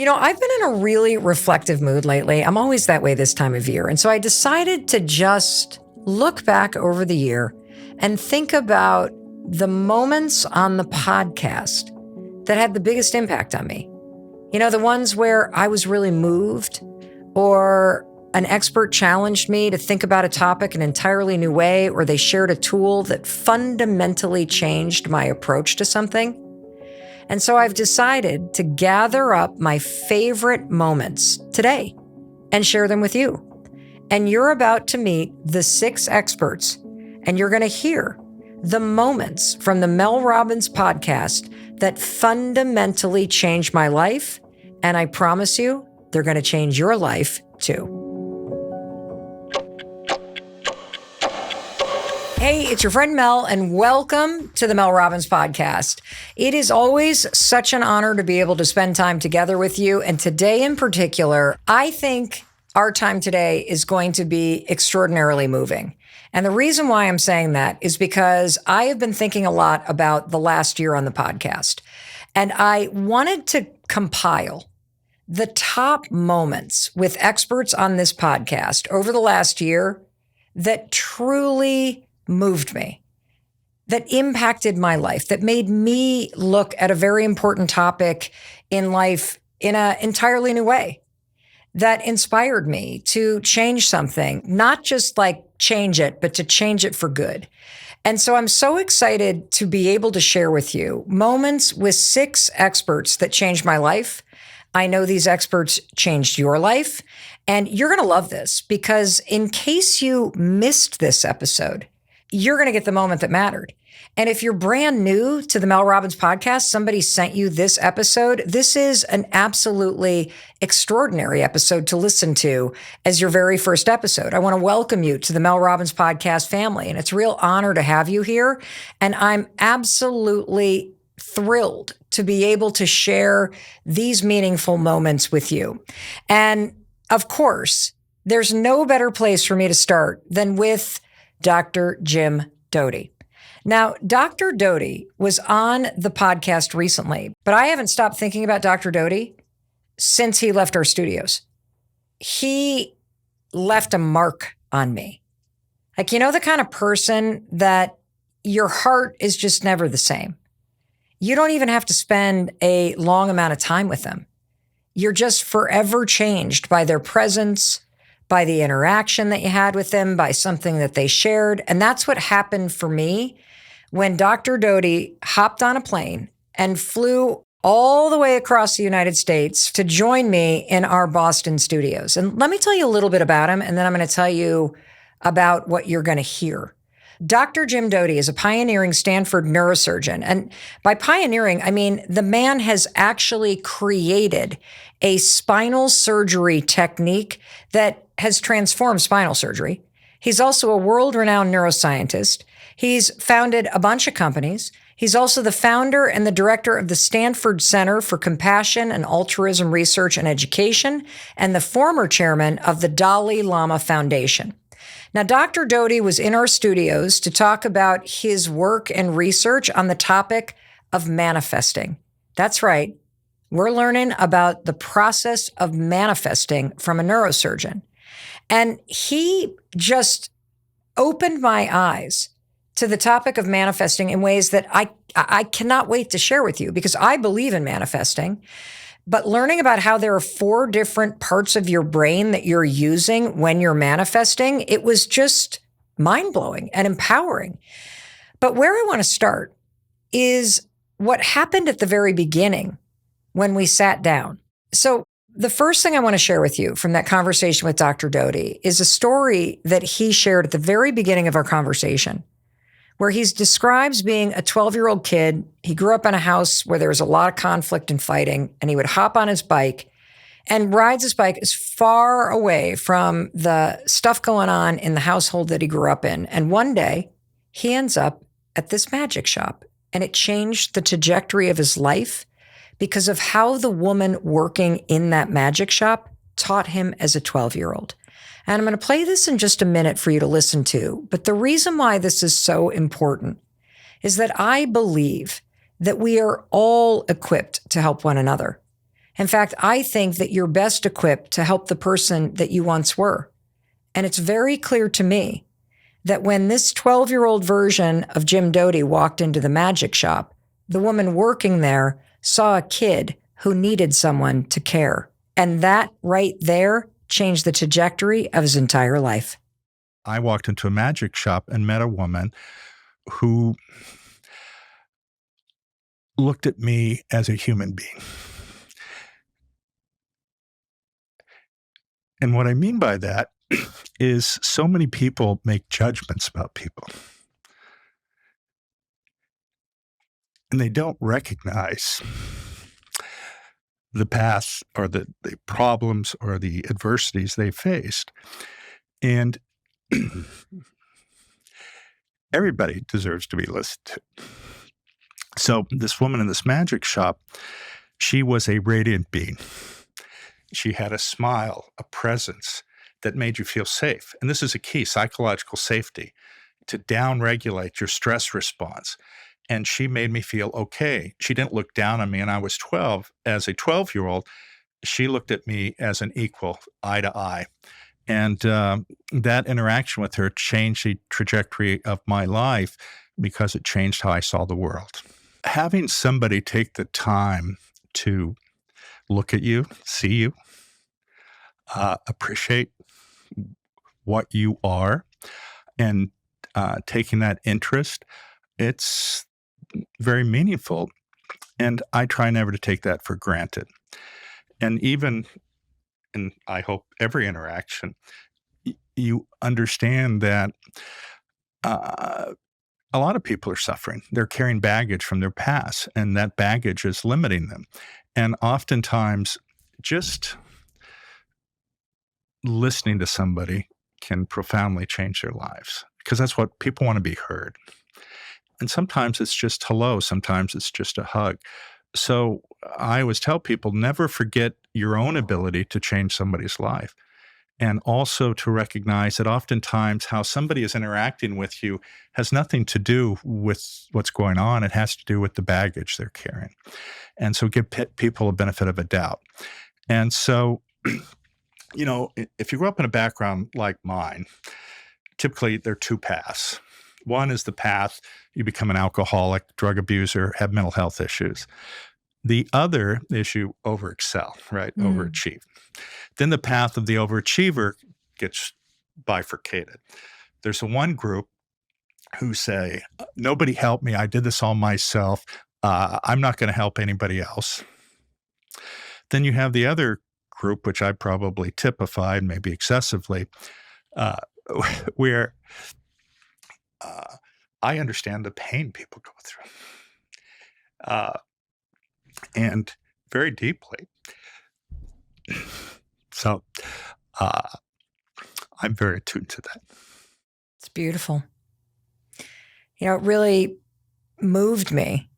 I've been in a really reflective mood lately. I'm always that way this time of year. And so I decided to just look back over the year and think about the moments on the podcast that had the biggest impact on me. The ones where I was really moved, or an expert challenged me to think about a topic in an entirely new way, or they shared a tool that fundamentally changed my approach to something. And so I've decided to gather up my favorite moments today and share them with you. And you're about to meet the 6 experts, and you're going to hear the moments from the Mel Robbins podcast that fundamentally changed my life. And I promise you, they're going to change your life too. Hey, it's your friend Mel, and welcome to the Mel Robbins podcast. It is always such an honor to be able to spend time together with you. And today in particular, I think our time today is going to be extraordinarily moving. And the reason why I'm saying that is because I have been thinking a lot about the last year on the podcast. And I wanted to compile the top moments with experts on this podcast over the last year that truly moved me, that impacted my life, that made me look at a very important topic in life in an entirely new way, that inspired me to change something, not just like change it, but to change it for good. And so I'm so excited to be able to share with you moments with 6 experts that changed my life. I know these experts changed your life, and you're going to love this because in case you missed this episode, you're going to get the moment that mattered. And if you're brand new to the Mel Robbins podcast, somebody sent you this episode, this is an absolutely extraordinary episode to listen to as your very first episode. I want to welcome you to the Mel Robbins podcast family, and it's a real honor to have you here. And I'm absolutely thrilled to be able to share these meaningful moments with you. And of course, there's no better place for me to start than with Dr. Jim Doty. Now, Dr. Doty was on the podcast recently, but I haven't stopped thinking about Dr. Doty since he left our studios. He left a mark on me. Like, the kind of person that your heart is just never the same. You don't even have to spend a long amount of time with them. You're just forever changed by their presence, by the interaction that you had with them, by something that they shared. And that's what happened for me when Dr. Doty hopped on a plane and flew all the way across the United States to join me in our Boston studios. And let me tell you a little bit about him, and then I'm going to tell you about what you're going to hear. Dr. Jim Doty is a pioneering Stanford neurosurgeon. And by pioneering, I mean the man has actually created a spinal surgery technique that has transformed spinal surgery. He's also a world-renowned neuroscientist. He's founded a bunch of companies. He's also the founder and the director of the Stanford Center for Compassion and Altruism Research and Education, and the former chairman of the Dalai Lama Foundation. Now, Dr. Doty was in our studios to talk about his work and research on the topic of manifesting. That's right. We're learning about the process of manifesting from a neurosurgeon. And he just opened my eyes to the topic of manifesting in ways that I cannot wait to share with you, because I believe in manifesting. But learning about how there are 4 different parts of your brain that you're using when you're manifesting, it was just mind-blowing and empowering. But where I want to start is what happened at the very beginning when we sat down. So the first thing I want to share with you from that conversation with Dr. Doty is a story that he shared at the very beginning of our conversation, where he describes being a 12-year-old kid. He grew up in a house where there was a lot of conflict and fighting, and he would hop on his bike and rides his bike as far away from the stuff going on in the household that he grew up in. And one day, he ends up at this magic shop, and it changed the trajectory of his life because of how the woman working in that magic shop taught him as a 12-year-old. And I'm going to play this in just a minute for you to listen to. But the reason why this is so important is that I believe that we are all equipped to help one another. In fact, I think that you're best equipped to help the person that you once were. And it's very clear to me that when this 12-year-old version of Jim Doty walked into the magic shop, the woman working there saw a kid who needed someone to care. And that right there changed the trajectory of his entire life. I walked into a magic shop and met a woman who looked at me as a human being. And what I mean by that is so many people make judgments about people. And they don't recognize the path or the problems or the adversities they faced. And everybody deserves to be listened to. So this woman in this magic shop, she was a radiant being. She had a smile, a presence that made you feel safe. And this is a key, psychological safety, to downregulate your stress response. And she made me feel okay. She didn't look down on me, and I was 12. As a 12-year-old, she looked at me as an equal, eye to eye. And that interaction with her changed the trajectory of my life because it changed how I saw the world. Having somebody take the time to look at you, see you, appreciate what you are, and taking that interest, it's very meaningful. And I try never to take that for granted. And even in, I hope, every interaction, you understand that a lot of people are suffering. They're carrying baggage from their past, and that baggage is limiting them. And oftentimes, just listening to somebody can profoundly change their lives, because that's what people want, to be heard. And sometimes it's just hello. Sometimes it's just a hug. So I always tell people, never forget your own ability to change somebody's life. And also to recognize that oftentimes how somebody is interacting with you has nothing to do with what's going on. It has to do with the baggage they're carrying. And so give people a benefit of a doubt. And so, you know, if you grew up in a background like mine, typically there are two paths. One is the path you become an alcoholic, drug abuser, have mental health issues. The other issue, overexcel, right? Overachieve. Then the path of the overachiever gets bifurcated. There's one group who say, nobody helped me. I did this all myself. I'm not going to help anybody else. Then you have the other group, which I probably typified, maybe excessively, where I understand the pain people go through. And very deeply. So I'm very attuned to that. It's beautiful. You know, it really moved me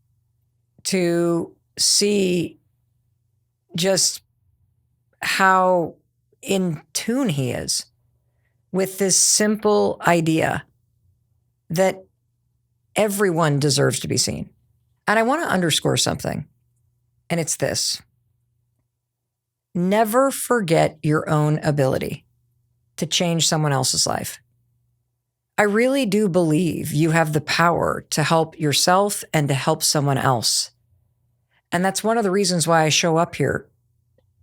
to see just how in tune he is with this simple idea that everyone deserves to be seen. And I want to underscore something, and it's this. Never forget your own ability to change someone else's life. I really do believe you have the power to help yourself and to help someone else. And that's one of the reasons why I show up here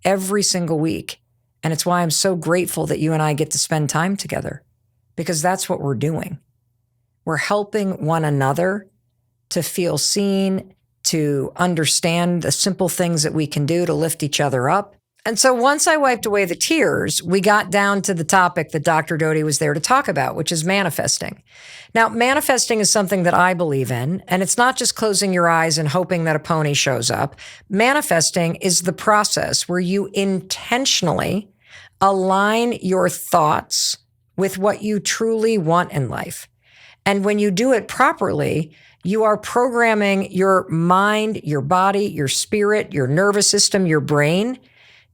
every single week. And it's why I'm so grateful that you and I get to spend time together, because that's what we're doing. We're helping one another to feel seen, to understand the simple things that we can do to lift each other up. And so once I wiped away the tears, we got down to the topic that Dr. Doty was there to talk about, which is manifesting. Now, manifesting is something that I believe in, and it's not just closing your eyes and hoping that a pony shows up. Manifesting is the process where you intentionally align your thoughts with what you truly want in life. And when you do it properly, you are programming your mind, your body, your spirit, your nervous system, your brain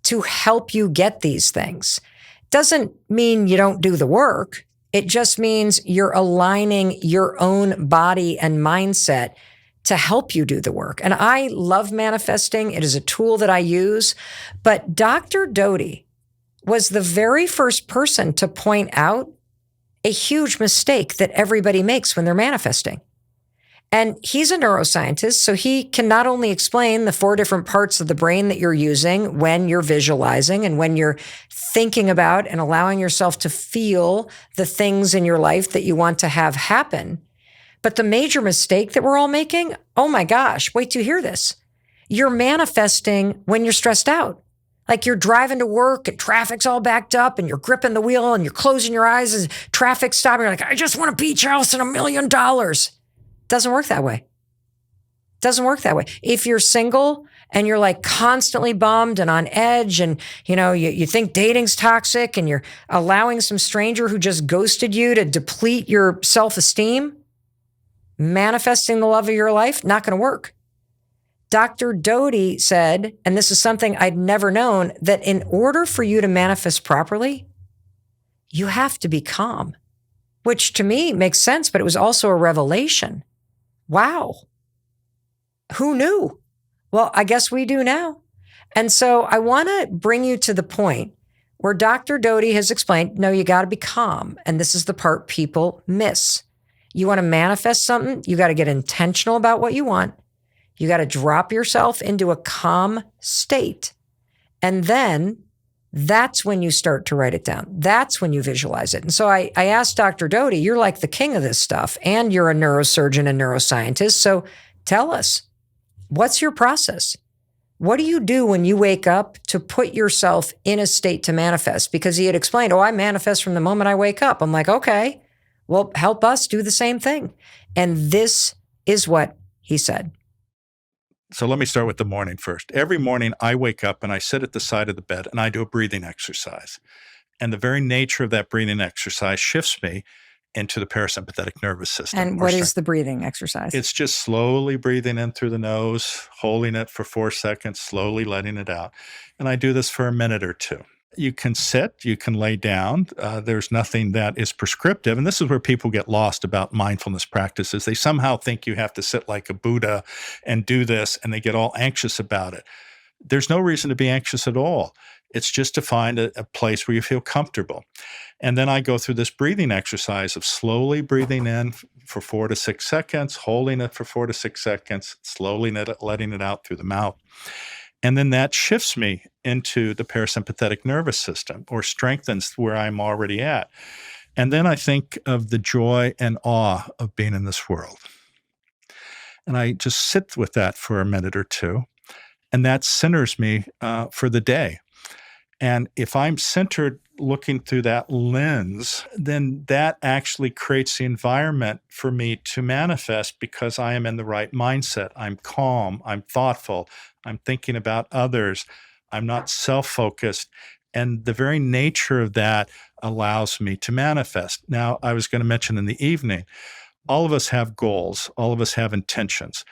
to help you get these things. Doesn't mean you don't do the work. It just means you're aligning your own body and mindset to help you do the work. And I love manifesting. It is a tool that I use. But Dr. Doty was the very first person to point out a huge mistake that everybody makes when they're manifesting. And he's a neuroscientist, so he can not only explain the 4 different parts of the brain that you're using when you're visualizing and when you're thinking about and allowing yourself to feel the things in your life that you want to have happen. But the major mistake that we're all making, oh my gosh, wait till you hear this. You're manifesting when you're stressed out. Like you're driving to work and traffic's all backed up and you're gripping the wheel and you're closing your eyes as traffic's stopping. You're like, I just want a beach house and $1 million. Doesn't work that way. Doesn't work that way. If you're single and you're like constantly bummed and on edge and, you think dating's toxic and you're allowing some stranger who just ghosted you to deplete your self-esteem, manifesting the love of your life, not going to work. Dr. Doty said, and this is something I'd never known, that in order for you to manifest properly, you have to be calm, which to me makes sense, but it was also a revelation. Wow. Who knew? Well, I guess we do now. And so I want to bring you to the point where Dr. Doty has explained, no, you got to be calm. And this is the part people miss. You want to manifest something, you got to get intentional about what you want. You got to drop yourself into a calm state. And then that's when you start to write it down. That's when you visualize it. And so I asked Dr. Doty, you're like the king of this stuff, and you're a neurosurgeon and neuroscientist. So tell us, what's your process? What do you do when you wake up to put yourself in a state to manifest? Because he had explained, I manifest from the moment I wake up. I'm like, okay, well, help us do the same thing. And this is what he said. So let me start with the morning first. Every morning I wake up and I sit at the side of the bed and I do a breathing exercise. And the very nature of that breathing exercise shifts me into the parasympathetic nervous system. And what is the breathing exercise? It's just slowly breathing in through the nose, holding it for 4 seconds, slowly letting it out. And I do this for a minute or two. You can sit, you can lay down. There's nothing that is prescriptive. And this is where people get lost about mindfulness practices. They somehow think you have to sit like a Buddha and do this, and they get all anxious about it. There's no reason to be anxious at all. It's just to find a place where you feel comfortable. And then I go through this breathing exercise of slowly breathing in for 4 to 6 seconds, holding it for 4 to 6 seconds, slowly letting it out through the mouth. And then that shifts me into the parasympathetic nervous system, or strengthens where I'm already at. And then I think of the joy and awe of being in this world. And I just sit with that for a minute or two. And that centers me for the day. And if I'm centered looking through that lens, then that actually creates the environment for me to manifest, because I am in the right mindset. I'm calm, I'm thoughtful, I'm thinking about others, I'm not self-focused. And the very nature of that allows me to manifest. Now, I was going to mention in the evening, all of us have goals, all of us have intentions.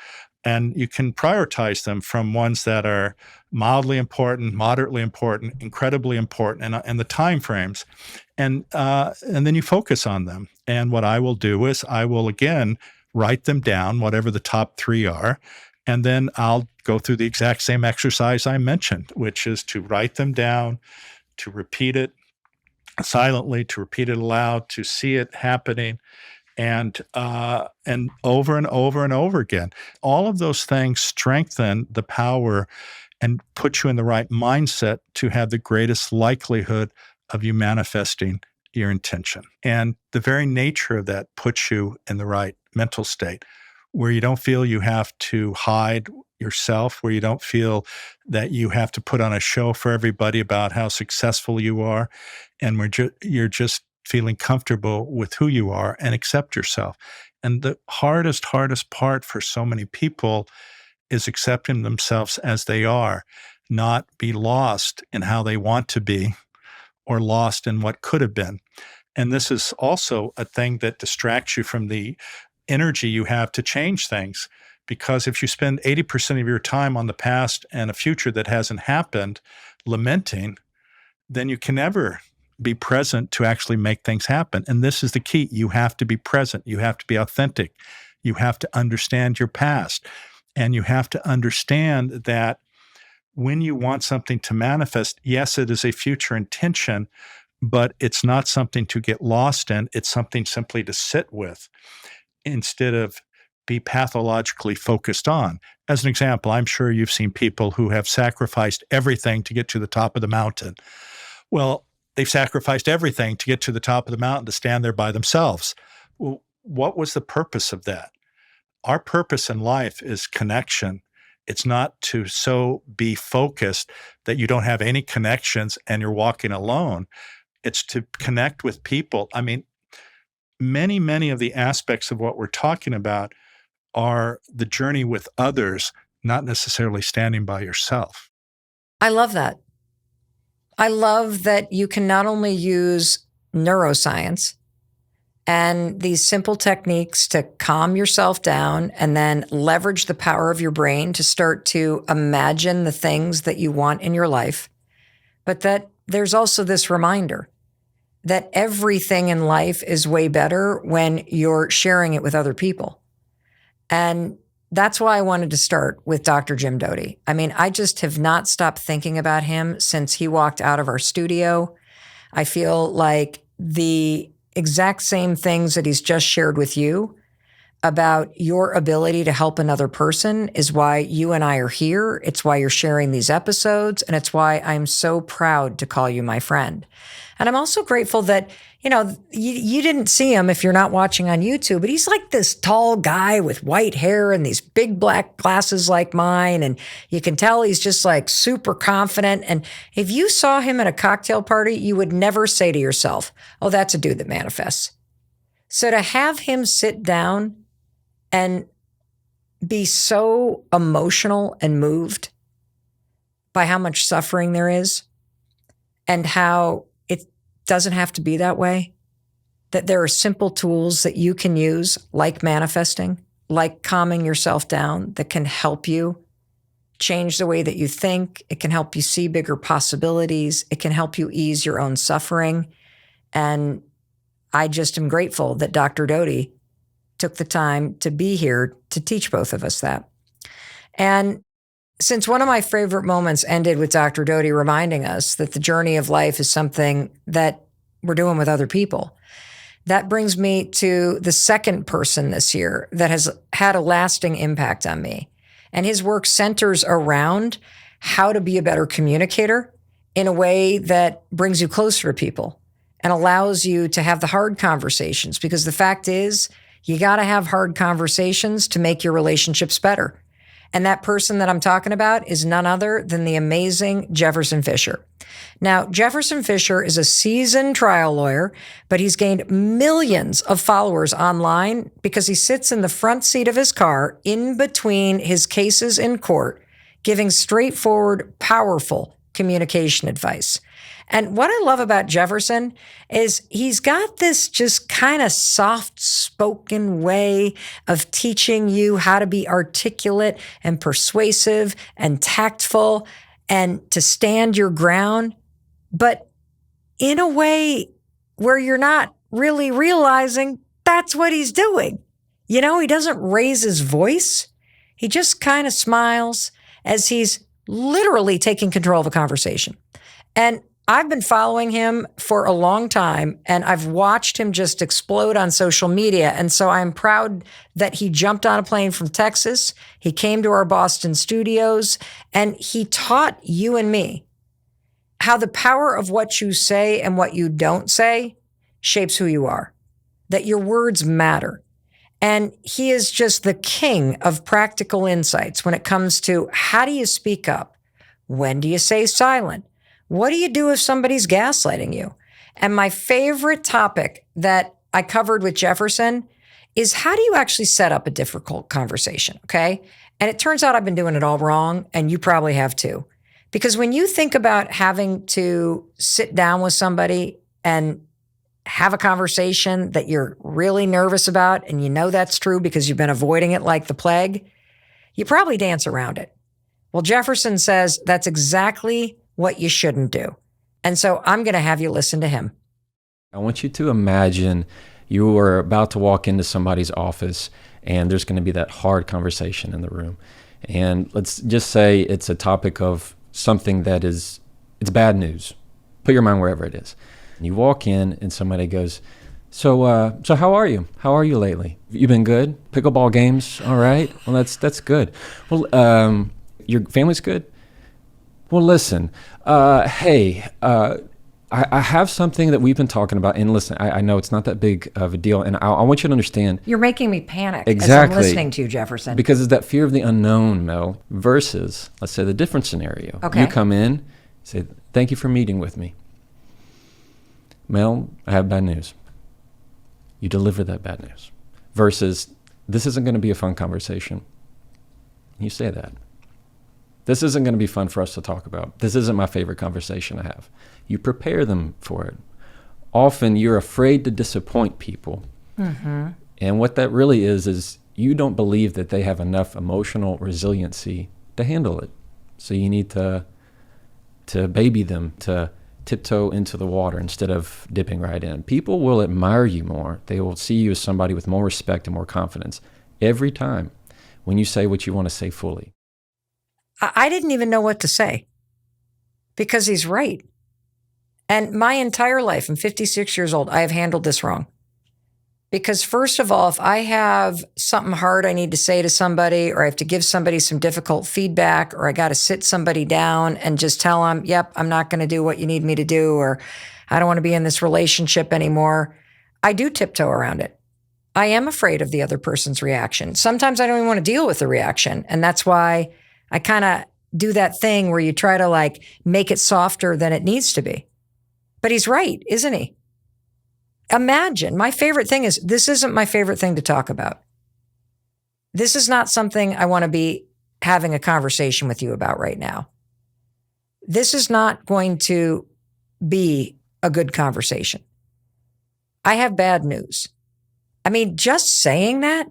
And you can prioritize them from ones that are mildly important, moderately important, incredibly important, and the time frames. And then you focus on them. And what I will do is I will, again, write them down, whatever the top 3 are, and then I'll go through the exact same exercise I mentioned, which is to write them down, to repeat it silently, to repeat it aloud, to see it happening, and over and over and over again. All of those things strengthen the power and put you in the right mindset to have the greatest likelihood of you manifesting your intention. And the very nature of that puts you in the right mental state, where you don't feel you have to hide yourself, where you don't feel that you have to put on a show for everybody about how successful you are, and where you're just feeling comfortable with who you are and accept yourself. And the hardest part for so many people is accepting themselves as they are, not be lost in how they want to be or lost in what could have been. And this is also a thing that distracts you from the energy you have to change things. Because if you spend 80% of your time on the past and a future that hasn't happened, lamenting, then you can never be present to actually make things happen. And this is the key. You have to be present. You have to be authentic. You have to understand your past. And you have to understand that when you want something to manifest, yes, it is a future intention, but it's not something to get lost in. It's something simply to sit with instead of be pathologically focused on. As an example, I'm sure you've seen people who have sacrificed everything to get to the top of the mountain. Well, they've sacrificed everything to get to the top of the mountain to stand there by themselves. Well, what was the purpose of that? Our purpose in life is connection. It's not to so be focused that you don't have any connections and you're walking alone. It's to connect with people. I mean, many of the aspects of what we're talking about are the journey with others, not necessarily standing by yourself. I love that. I love that you can not only use neuroscience and these simple techniques to calm yourself down and then leverage the power of your brain to start to imagine the things that you want in your life, but that there's also this reminder that everything in life is way better when you're sharing it with other people. And that's why I wanted to start with Dr. Jim Doty. I mean, I just have not stopped thinking about him since he walked out of our studio. I feel like the exact same things that he's just shared with you about your ability to help another person is why you and I are here. It's why you're sharing these episodes. And it's why I'm so proud to call you my friend. And I'm also grateful that, you didn't see him if you're not watching on YouTube, but he's like this tall guy with white hair and these big black glasses like mine. And you can tell he's just like super confident. And if you saw him at a cocktail party, you would never say to yourself, oh, that's a dude that manifests. So to have him sit down and be so emotional and moved by how much suffering there is and how it doesn't have to be that way, that there are simple tools that you can use, like manifesting, like calming yourself down, that can help you change the way that you think. It can help you see bigger possibilities. It can help you ease your own suffering. And I just am grateful that Dr. Doty took the time to be here to teach both of us that. And since one of my favorite moments ended with Dr. Doty reminding us that the journey of life is something that we're doing with other people, that brings me to the second person this year that has had a lasting impact on me. And his work centers around how to be a better communicator in a way that brings you closer to people and allows you to have the hard conversations. Because the fact is, you got to have hard conversations to make your relationships better. And that person that I'm talking about is none other than the amazing Jefferson Fisher. Now, Jefferson Fisher is a seasoned trial lawyer, but he's gained millions of followers online because he sits in the front seat of his car in between his cases in court, giving straightforward, powerful communication advice. And what I love about Jefferson is he's got this just kind of soft-spoken way of teaching you how to be articulate and persuasive and tactful and to stand your ground, but in a way where you're not really realizing that's what he's doing. He doesn't raise his voice. He just kind of smiles as he's literally taking control of a conversation. And I've been following him for a long time, and I've watched him just explode on social media. And so I'm proud that he jumped on a plane from Texas. He came to our Boston studios, and he taught you and me how the power of what you say and what you don't say shapes who you are, that your words matter. And he is just the king of practical insights when it comes to how do you speak up? When do you stay silent? What do you do if somebody's gaslighting you? And my favorite topic that I covered with Jefferson is how do you actually set up a difficult conversation, okay? And it turns out I've been doing it all wrong, and you probably have too. Because when you think about having to sit down with somebody and have a conversation that you're really nervous about, and you know that's true because you've been avoiding it like the plague, you probably dance around it. Well, Jefferson says that's exactly what you shouldn't do. And so I'm going to have you listen to him. I want you to imagine you are about to walk into somebody's office and there's going to be that hard conversation in the room. And let's just say it's a topic of something that it's bad news. Put your mind wherever it is. And you walk in and somebody goes, so how are you? How are you lately? You been good? Pickleball games, all right? Well, that's good. Well, your family's good? Well, listen, hey, I have something that we've been talking about, and listen, I know it's not that big of a deal, and I want you to understand. You're making me panic Exactly. as I'm listening to you, Jefferson. Because it's that fear of the unknown, Mel, versus, let's say, the different scenario. Okay. You come in, say, thank you for meeting with me. Mel, I have bad news. You deliver that bad news. Versus, this isn't going to be a fun conversation. You say that. This isn't going to be fun for us to talk about. This isn't my favorite conversation to have. You prepare them for it. Often you're afraid to disappoint people. Mm-hmm. And what that really is you don't believe that they have enough emotional resiliency to handle it. So you need to baby them, to tiptoe into the water instead of dipping right in. People will admire you more. They will see you as somebody with more respect and more confidence every time when you say what you want to say fully. I didn't even know what to say because he's right. And my entire life, I'm 56 years old, I have handled this wrong. Because first of all, if I have something hard I need to say to somebody, or I have to give somebody some difficult feedback, or I got to sit somebody down and just tell them, yep, I'm not going to do what you need me to do, or I don't want to be in this relationship anymore, I do tiptoe around it. I am afraid of the other person's reaction. Sometimes I don't even want to deal with the reaction. And that's why I kind of do that thing where you try to like make it softer than it needs to be. But he's right, isn't he? Imagine, my favorite thing is, this isn't my favorite thing to talk about. This is not something I want to be having a conversation with you about right now. This is not going to be a good conversation. I have bad news. I mean, just saying that,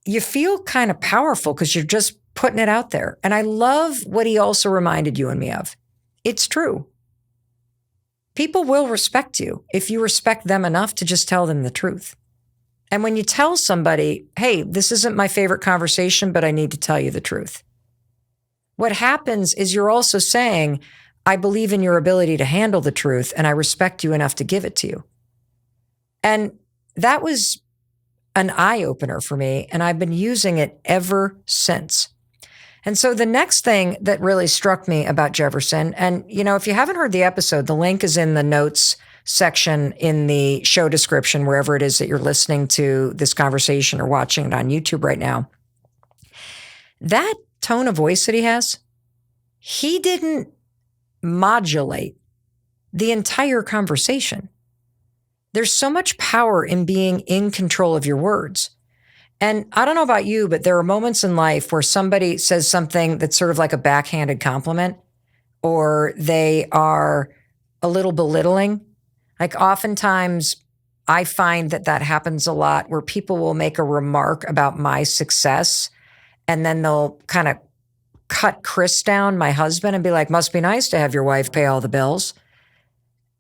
you feel kind of powerful because you're just putting it out there. And I love what he also reminded you and me of. It's true. People will respect you if you respect them enough to just tell them the truth. And when you tell somebody, hey, this isn't my favorite conversation, but I need to tell you the truth. What happens is you're also saying, I believe in your ability to handle the truth and I respect you enough to give it to you. And that was an eye-opener for me, and I've been using it ever since. And so the next thing that really struck me about Jefferson, and if you haven't heard the episode, the link is in the notes section in the show description, wherever it is that you're listening to this conversation or watching it on YouTube right now. That tone of voice that he has, he didn't modulate the entire conversation. There's so much power in being in control of your words. And I don't know about you, but there are moments in life where somebody says something that's sort of like a backhanded compliment, or they are a little belittling. Like oftentimes I find that happens a lot, where people will make a remark about my success and then they'll kind of cut Chris down, my husband, and be like, must be nice to have your wife pay all the bills.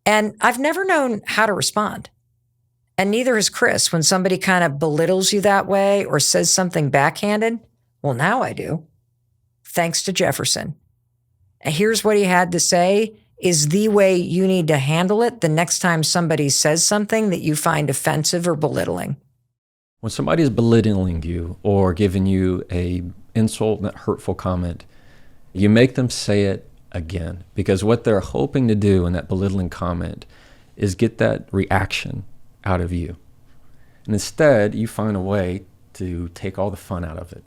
And I've never known how to respond. And neither has Chris. When somebody kind of belittles you that way or says something backhanded, well, now I do. Thanks to Jefferson. And here's what he had to say is the way you need to handle it the next time somebody says something that you find offensive or belittling. When somebody is belittling you or giving you a insult, that hurtful comment, you make them say it again, because what they're hoping to do in that belittling comment is get that reaction out of you. And instead, you find a way to take all the fun out of it.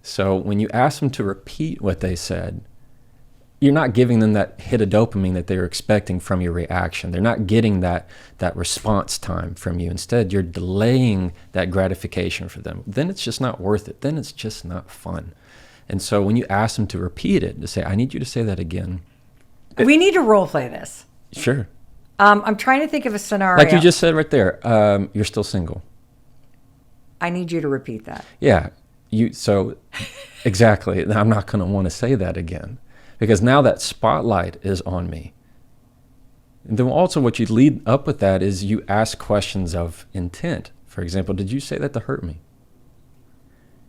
So when you ask them to repeat what they said, you're not giving them that hit of dopamine that they're expecting from your reaction. They're not getting that response time from you. Instead, you're delaying that gratification for them. Then it's just not worth it. Then it's just not fun. And so when you ask them to repeat it, to say, I need you to say that again. We need to role play this. Sure. I'm trying to think of a scenario. Like you just said right there, you're still single. I need you to repeat that. Yeah. So exactly. I'm not going to want to say that again, because now that spotlight is on me. And then also what you lead up with that is you ask questions of intent. For example, did you say that to hurt me?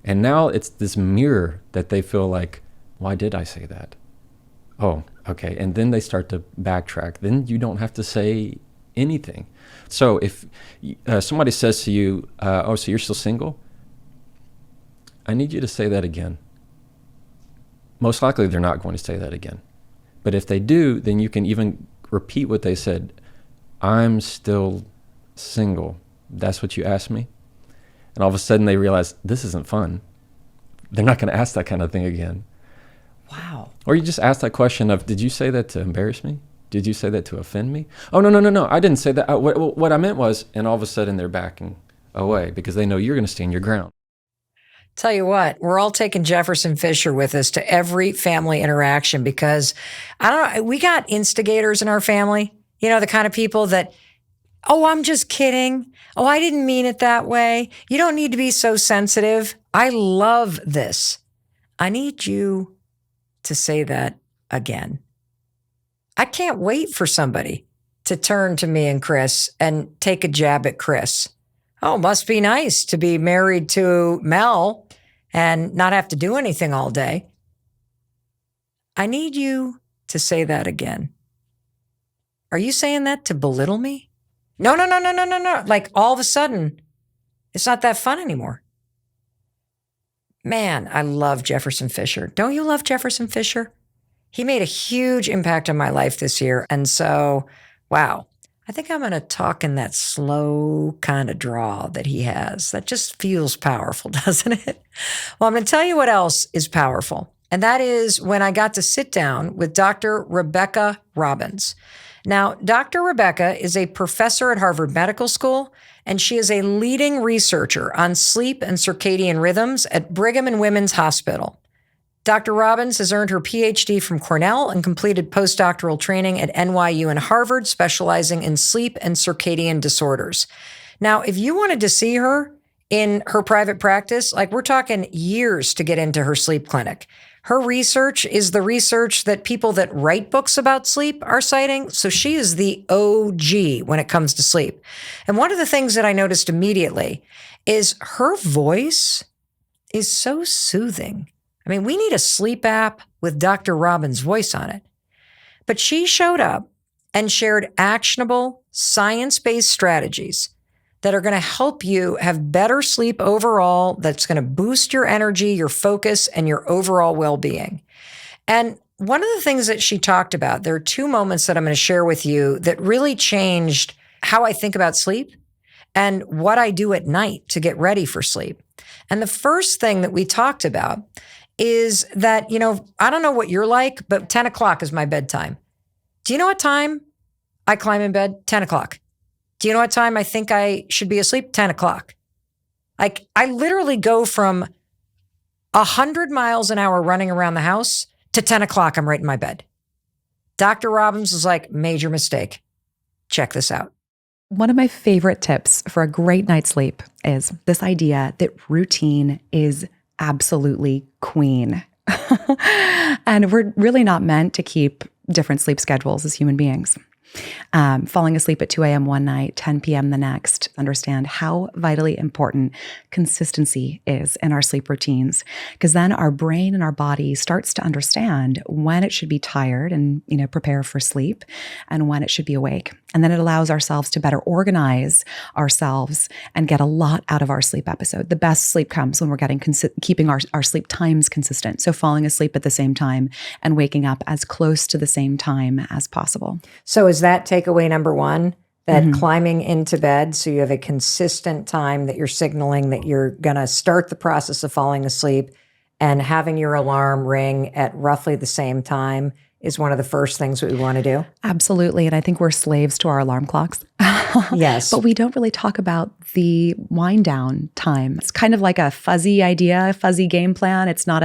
And now it's this mirror that they feel like, why did I say that? Oh, okay. And then they start to backtrack. Then you don't have to say anything. So if somebody says to you, oh, so you're still single? I need you to say that again. Most likely they're not going to say that again. But if they do, then you can even repeat what they said. I'm still single. That's what you asked me? And all of a sudden they realize this isn't fun. They're not going to ask that kind of thing again. Wow. Or you just ask that question of, did you say that to embarrass me? Did you say that to offend me? Oh, no. I didn't say that. What I meant was, and all of a sudden they're backing away because they know you're going to stand your ground. Tell you what, we're all taking Jefferson Fisher with us to every family interaction because, I don't know, we got instigators in our family, you know, the kind of people that, oh, I'm just kidding. Oh, I didn't mean it that way. You don't need to be so sensitive. I love this. I need you to say that again. I can't wait for somebody to turn to me and Chris and take a jab at Chris. Oh, must be nice to be married to Mel and not have to do anything all day. I need you to say that again. Are you saying that to belittle me? No. Like all of a sudden, it's not that fun anymore. Man, I love Jefferson Fisher. Don't you love Jefferson Fisher? He made a huge impact on my life this year. And so, wow, I think I'm going to talk in that slow kind of drawl that he has. That just feels powerful, doesn't it? Well, I'm going to tell you what else is powerful. And that is when I got to sit down with Dr. Rebecca Robbins. Now, Dr. Rebecca is a professor at Harvard Medical School, and she is a leading researcher on sleep and circadian rhythms at Brigham and Women's Hospital. Dr. Robbins has earned her PhD from Cornell and completed postdoctoral training at NYU and Harvard, specializing in sleep and circadian disorders. Now, if you wanted to see her in her private practice, like we're talking years to get into her sleep clinic. Her research is the research that people that write books about sleep are citing. So she is the OG when it comes to sleep. And one of the things that I noticed immediately is her voice is so soothing. I mean, we need a sleep app with Dr. Robbins' voice on it. But she showed up and shared actionable, science-based strategies that are going to help you have better sleep overall, that's going to boost your energy, your focus, and your overall well-being. And one of the things that she talked about, there are two moments that I'm going to share with you that really changed how I think about sleep and what I do at night to get ready for sleep. And the first thing that we talked about is that, you know, I don't know what you're like, but 10 o'clock is my bedtime. Do you know what time I climb in bed? 10 o'clock. Do you know what time I think I should be asleep? 10 o'clock. Like, I literally go from 100 miles an hour running around the house to 10 o'clock, I'm right in my bed. Dr. Robbins is like, major mistake. Check this out. One of my favorite tips for a great night's sleep is this idea that routine is absolutely queen. And we're really not meant to keep different sleep schedules as human beings. Falling asleep at 2 a.m. one night, 10 p.m. the next, understand how vitally important consistency is in our sleep routines. Because then our brain and our body starts to understand when it should be tired and, prepare for sleep and when it should be awake. And then it allows ourselves to better organize ourselves and get a lot out of our sleep episode. The best sleep comes when we're keeping our sleep times consistent. So falling asleep at the same time and waking up as close to the same time as possible. So is that takeaway number one, that climbing into bed so you have a consistent time that you're signaling that you're going to start the process of falling asleep, and having your alarm ring at roughly the same time is one of the first things that we want to do? Absolutely. And I think we're slaves to our alarm clocks. Yes. But we don't really talk about the wind down time. It's kind of like a fuzzy idea, a fuzzy game plan. It's not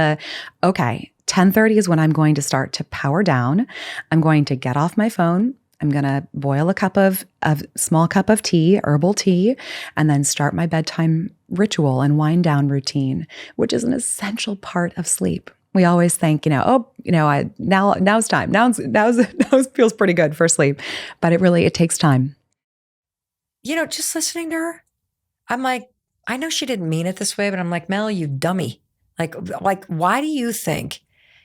10:30 is when I'm going to start to power down. I'm going to get off my phone. I'm going to boil a small cup of tea, herbal tea, and then start my bedtime ritual and wind down routine, which is an essential part of sleep. We always think, now's time. Now feels pretty good for sleep, but it takes time. Just listening to her, I'm like, I know she didn't mean it this way, but I'm like, Mel, you dummy. Like, why do you think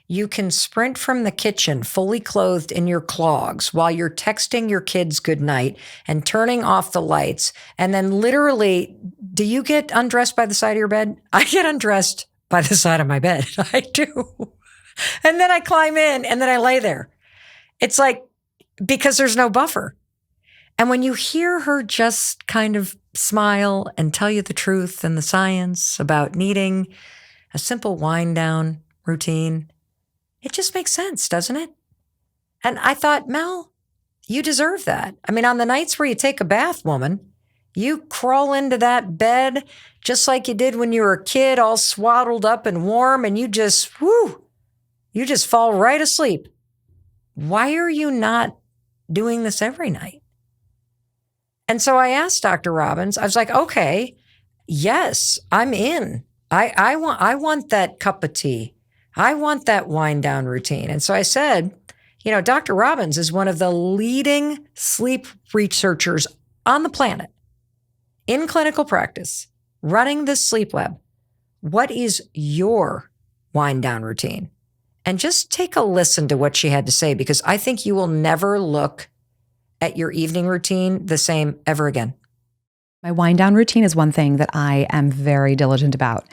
you can sprint from the kitchen fully clothed in your clogs while you're texting your kids goodnight and turning off the lights? And then literally, do you get undressed by the side of your bed? I get undressed by the side of my bed. I do. And then I climb in and then I lay there. It's like, because there's no buffer. And when you hear her just kind of smile and tell you the truth and the science about needing a simple wind down routine, it just makes sense, doesn't it? And I thought, Mel, you deserve that. I mean, on the nights where you take a bath, woman, you crawl into that bed just like you did when you were a kid, all swaddled up and warm, and you just fall right asleep. Why are you not doing this every night? And so I asked Dr. Robbins, I was like, okay, yes, I'm in. I want that cup of tea. I want that wind down routine. And so I said, Dr. Robbins is one of the leading sleep researchers on the planet in clinical practice, running this sleep lab. What is your wind down routine? And just take a listen to what she had to say, because I think you will never look at your evening routine the same ever again. My wind down routine is one thing that I am very diligent about.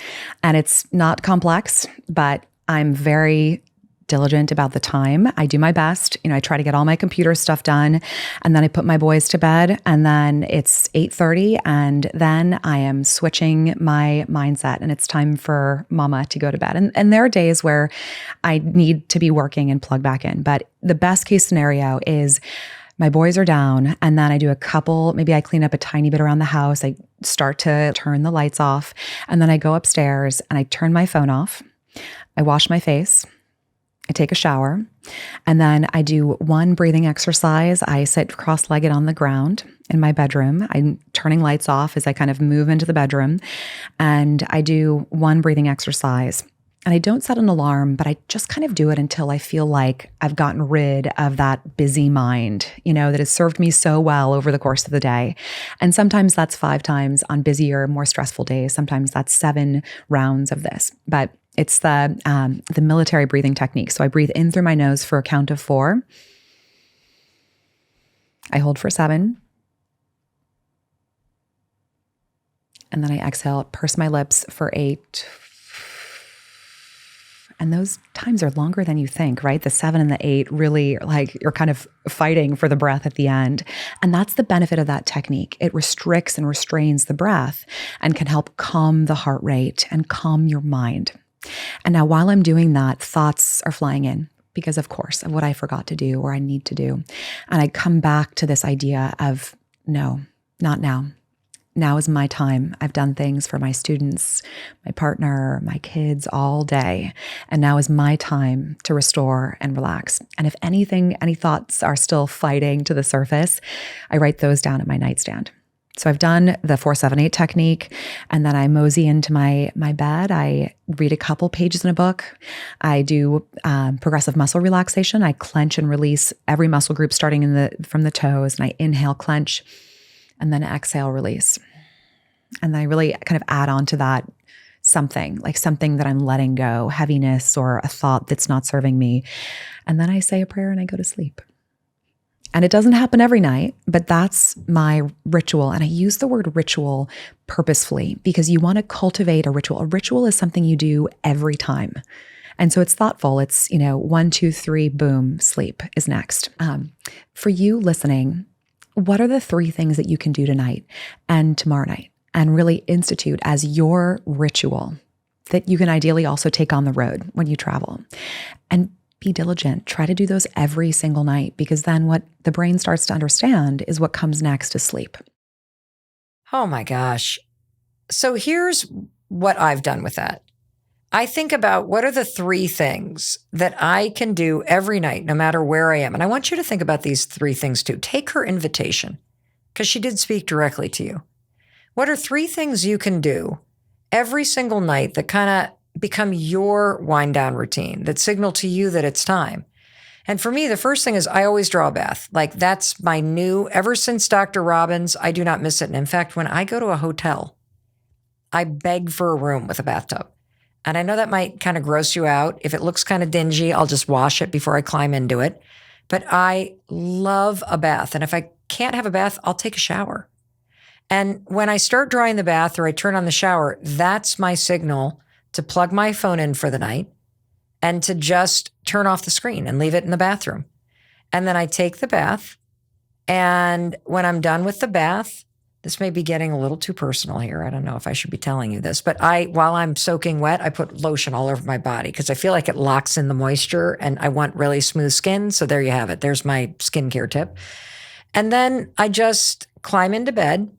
And it's not complex, but I'm very diligent about the time. I do my best. I try to get all my computer stuff done, and then I put my boys to bed, and then it's 8:30, and then I am switching my mindset, and it's time for mama to go to bed. And there are days where I need to be working and plug back in. But the best case scenario is my boys are down, and then I do maybe I clean up a tiny bit around the house. I start to turn the lights off, and then I go upstairs and I turn my phone off. I wash my face. I take a shower, and then I do one breathing exercise. I sit cross-legged on the ground in my bedroom. I'm turning lights off as I kind of move into the bedroom, and I do one breathing exercise. And I don't set an alarm, but I just kind of do it until I feel like I've gotten rid of that busy mind, that has served me so well over the course of the day. And sometimes that's 5 times on busier, more stressful days. Sometimes that's 7 rounds of this. But it's the military breathing technique. So I breathe in through my nose for a count of 4. I hold for 7. And then I exhale, purse my lips for 8. And those times are longer than you think, right? The 7 and the 8 really you're kind of fighting for the breath at the end. And that's the benefit of that technique. It restricts and restrains the breath and can help calm the heart rate and calm your mind. And now while I'm doing that, thoughts are flying in because, of course, of what I forgot to do or I need to do. And I come back to this idea of, no, not now. Now is my time. I've done things for my students, my partner, my kids all day. And now is my time to restore and relax. And if anything, any thoughts are still fighting to the surface, I write those down at my nightstand. So I've done the 4-7-8 technique, and then I mosey into my bed. I read a couple pages in a book. I do progressive muscle relaxation. I clench and release every muscle group starting from the toes, and I inhale, clench, and then exhale, release. And I really kind of add on to that something that I'm letting go, heaviness or a thought that's not serving me. And then I say a prayer and I go to sleep. And it doesn't happen every night, but that's my ritual. And I use the word ritual purposefully because you want to cultivate a ritual. A ritual is something you do every time. And so it's thoughtful. It's, 1, 2, 3, boom, sleep is next. For you listening, what are the 3 things that you can do tonight and tomorrow night and really institute as your ritual that you can ideally also take on the road when you travel? And be diligent. Try to do those every single night, because then what the brain starts to understand is what comes next is sleep. Oh my gosh. So here's what I've done with that. I think about what are the 3 things that I can do every night, no matter where I am. And I want you to think about these 3 things too. Take her invitation, because she did speak directly to you. What are 3 things you can do every single night that kind of become your wind down routine, that signal to you that it's time? And for me, the first thing is I always draw a bath. That's my ever since Dr. Robbins, I do not miss it. And in fact, when I go to a hotel, I beg for a room with a bathtub. And I know that might kind of gross you out. If it looks kind of dingy, I'll just wash it before I climb into it. But I love a bath. And if I can't have a bath, I'll take a shower. And when I start drying the bath or I turn on the shower, that's my signal to plug my phone in for the night and to just turn off the screen and leave it in the bathroom. And then I take the bath. And when I'm done with the bath, this may be getting a little too personal here. I don't know if I should be telling you this, but while I'm soaking wet, I put lotion all over my body because I feel like it locks in the moisture and I want really smooth skin. So there you have it. There's my skincare tip. And then I just climb into bed.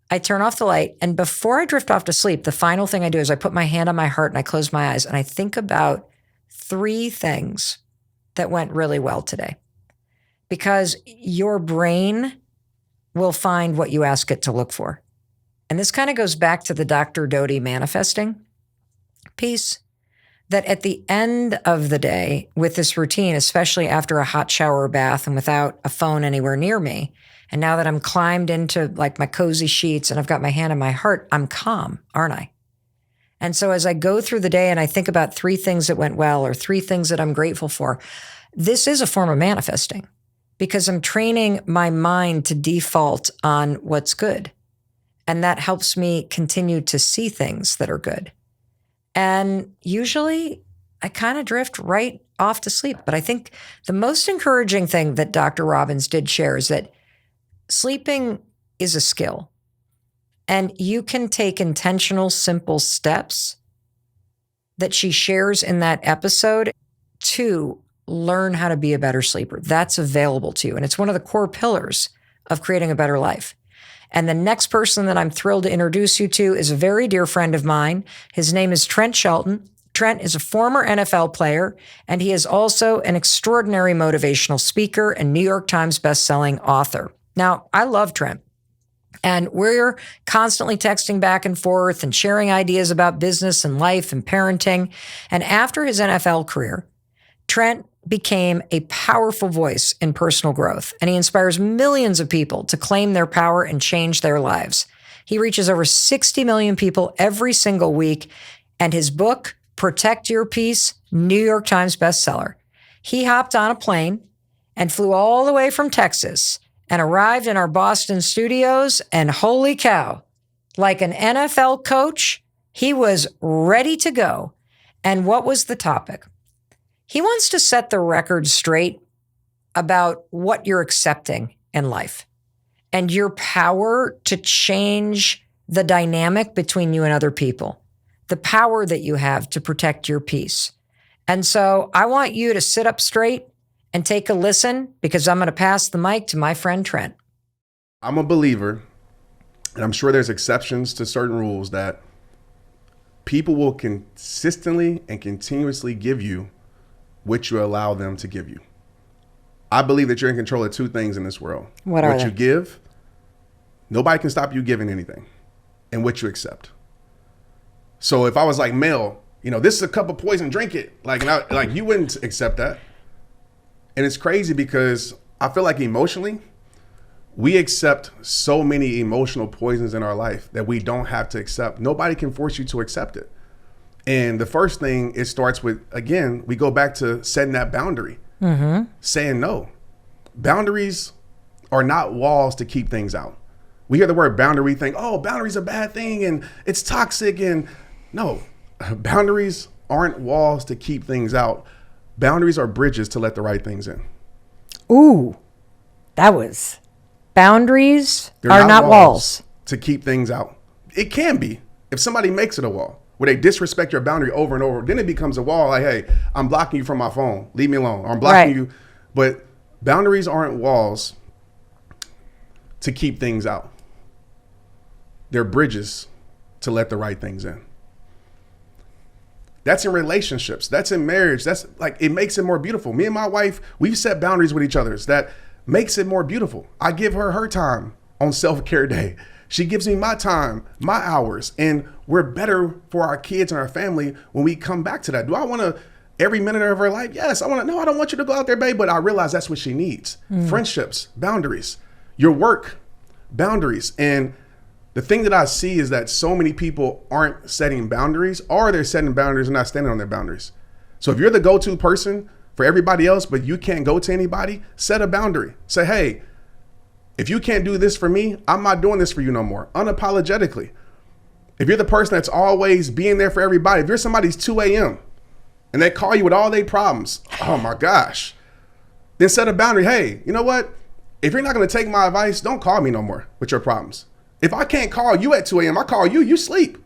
I turn off the light. And before I drift off to sleep, the final thing I do is I put my hand on my heart and I close my eyes and I think about 3 things that went really well today. Because your brain will find what you ask it to look for. And this kind of goes back to the Dr. Doty manifesting piece, that at the end of the day with this routine, especially after a hot shower or bath and without a phone anywhere near me, and now that I'm climbed into like my cozy sheets and I've got my hand on my heart, I'm calm, aren't I? And so as I go through the day and I think about 3 things that went well or 3 things that I'm grateful for, this is a form of manifesting. Because I'm training my mind to default on what's good. And that helps me continue to see things that are good. And usually I kind of drift right off to sleep. But I think the most encouraging thing that Dr. Robbins did share is that sleeping is a skill. And you can take intentional, simple steps that she shares in that episode to learn how to be a better sleeper. That's available to you. And it's one of the core pillars of creating a better life. And the next person that I'm thrilled to introduce you to is a very dear friend of mine. His name is Trent Shelton. Trent is a former NFL player, and he is also an extraordinary motivational speaker and New York Times bestselling author. Now, I love Trent. And we're constantly texting back and forth and sharing ideas about business and life and parenting. And after his NFL career, Trent became a powerful voice in personal growth, and he inspires millions of people to claim their power and change their lives. He reaches over 60 million people every single week, and his book, Protect Your Peace, New York Times bestseller. He hopped on a plane and flew all the way from Texas and arrived in our Boston studios, and holy cow, like an NFL coach, he was ready to go. And what was the topic? He wants to set the record straight about what you're accepting in life and your power to change the dynamic between you and other people, the power that you have to protect your peace. And so I want you to sit up straight and take a listen because I'm going to pass the mic to my friend Trent. I'm a believer, and I'm sure there's exceptions to certain rules, that people will consistently and continuously give you what you allow them to give you. I believe that you're in control of 2 things in this world. What are they? You give, nobody can stop you giving anything, and what you accept. So if I was like, Mel, this is a cup of poison, drink it. Like you wouldn't accept that. And it's crazy because I feel like emotionally, we accept so many emotional poisons in our life that we don't have to accept. Nobody can force you to accept it. And the first thing, it starts with, again, we go back to setting that boundary, saying no. Boundaries are not walls to keep things out. We hear the word boundary, we think, oh, boundaries are a bad thing and it's toxic. And no, boundaries aren't walls to keep things out. Boundaries are bridges to let the right things in. Ooh, boundaries are not walls to keep things out. It can be if somebody makes it a wall, where they disrespect your boundary over and over, then it becomes a wall. Like, hey, I'm blocking you from my phone. Leave me alone. Or I'm blocking you. But boundaries aren't walls to keep things out. They're bridges to let the right things in. That's in relationships. That's in marriage. That's like, it makes it more beautiful. Me and my wife, we've set boundaries with each other that makes it more beautiful. I give her her time on self-care day. She gives me my time, my hours, and we're better for our kids and our family when we come back to that. Do I want to every minute of her life? Yes, I want to. No, I don't want you to go out there, babe, but I realize that's what she needs. Friendships, boundaries, your work, boundaries. And The thing that I see is that so many people aren't setting boundaries, or they're setting boundaries and not standing on their boundaries. So if you're the go-to person for everybody else, but you can't go to anybody, set a boundary. Say, hey, if you can't do this for me, I'm not doing this for you no more, unapologetically. If you're the person that's always being there for everybody, if you're somebody's 2 a.m. and they call you with all their problems, oh my gosh, then set a boundary. Hey, you know what? If you're not going to take my advice, don't call me no more with your problems. If I can't call you at 2 a.m., I call you, you sleep.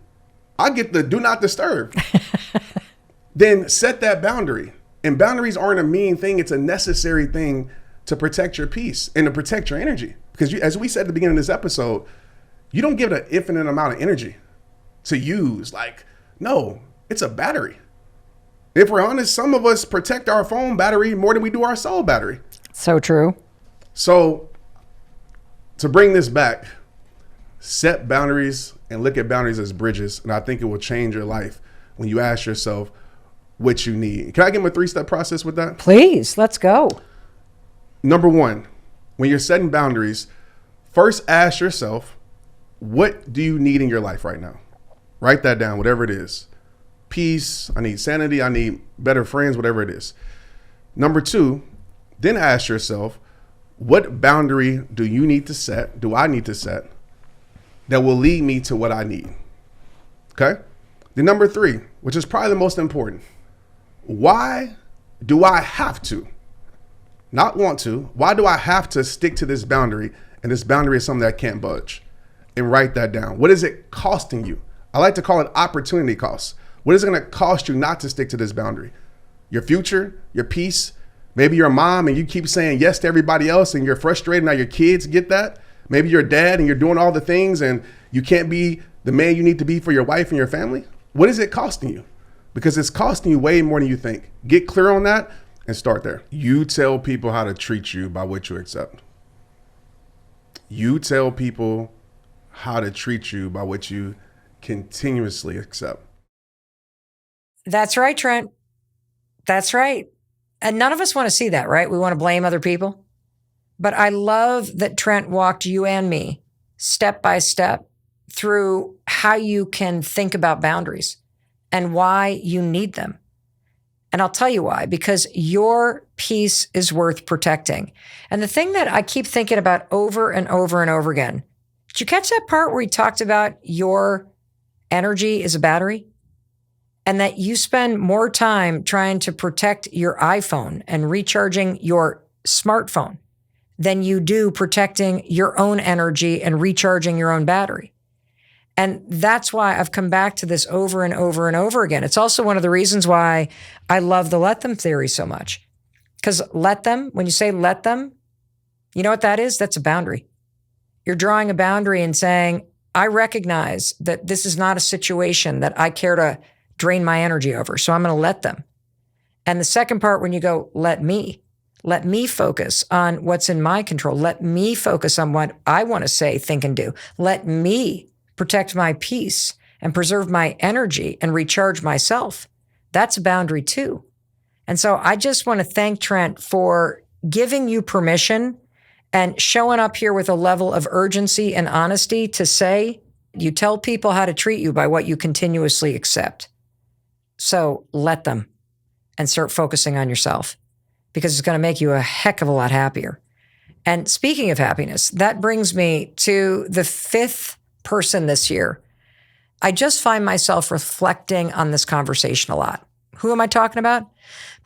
I get the do not disturb. Then set that boundary. And boundaries aren't a mean thing. It's a necessary thing to protect your peace and to protect your energy. Because as we said at the beginning of this episode, you don't give it an infinite amount of energy to use. Like, no, it's a battery. If we're honest, some of us protect our phone battery more than we do our soul battery. So true. So to bring this back, set boundaries and look at boundaries as bridges. And I think it will change your life when you ask yourself what you need. Can I give them a 3-step process with that? Please, let's go. Number 1, when you're setting boundaries, first ask yourself, what do you need in your life right now? Write that down, whatever it is. Peace, I need sanity, I need better friends, whatever it is. Number 2, then ask yourself, what boundary do you need to set, do I need to set, that will lead me to what I need? Okay? Then number 3, which is probably the most important, why do I have to, not want to, why do I have to stick to this boundary? And this boundary is something that I can't budge. And write that down. What is it costing you? I like to call it opportunity costs. What is it going to cost you not to stick to this boundary? Your future, your peace. Maybe you're a mom and you keep saying yes to everybody else and you're frustrated. Now your kids get that. Maybe you're a dad and you're doing all the things and you can't be the man you need to be for your wife and your family. What is it costing you? Because it's costing you way more than you think. Get clear on that and start there. You tell people how to treat you by what you accept. You tell people how to treat you by what you continuously accept. That's right, Trent. That's right. And none of us want to see that, right? We want to blame other people. But I love that Trent walked you and me step by step through how you can think about boundaries and why you need them. And I'll tell you why, because your peace is worth protecting. And the thing that I keep thinking about over and over and over again, did you catch that part where he talked about your energy is a battery? And that you spend more time trying to protect your iPhone and recharging your smartphone than you do protecting your own energy and recharging your own battery. And that's why I've come back to this over and over and over again. It's also one of the reasons why I love the let them theory so much. Because let them, when you say let them, you know what that is? That's a boundary. You're drawing a boundary and saying, I recognize that this is not a situation that I care to drain my energy over, so I'm going to let them. And the second part, when you go, let me focus on what's in my control. Let me focus on what I want to say, think, and do. Let me protect my peace and preserve my energy and recharge myself. That's a boundary too. And so I just want to thank Trent for giving you permission and showing up here with a level of urgency and honesty to say, you tell people how to treat you by what you continuously accept. So let them and start focusing on yourself, because it's going to make you a heck of a lot happier. And speaking of happiness, that brings me to the 5th person this year. I just find myself reflecting on this conversation a lot. Who am I talking about? I'm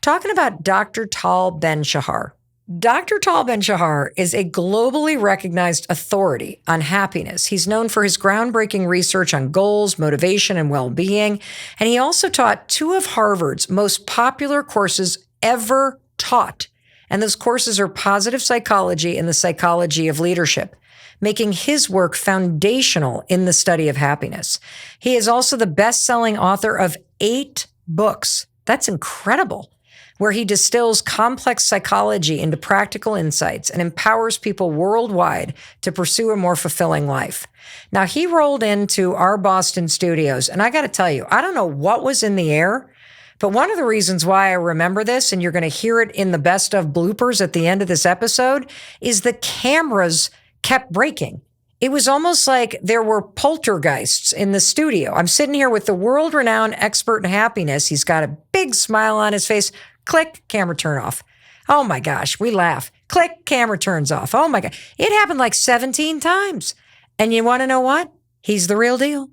talking about Dr. Tal Ben-Shahar. Dr. Tal Ben-Shahar is a globally recognized authority on happiness. He's known for his groundbreaking research on goals, motivation, and well-being. And he also taught 2 of Harvard's most popular courses ever taught. And those courses are positive psychology and the psychology of leadership, making his work foundational in the study of happiness. He is also the best-selling author of 8 books. That's incredible. Where he distills complex psychology into practical insights and empowers people worldwide to pursue a more fulfilling life. Now, he rolled into our Boston studios, and I got to tell you, I don't know what was in the air, but one of the reasons why I remember this, and you're going to hear it in the best of bloopers at the end of this episode, is the cameras kept breaking. it was almost like there were poltergeists in the studio. I'm sitting here with the world-renowned expert in happiness. He's got a big smile on his face. Click, camera turn off. Oh my gosh, we laugh. Click, camera turns off. Oh my God. It happened like 17 times. And you want to know what? He's the real deal.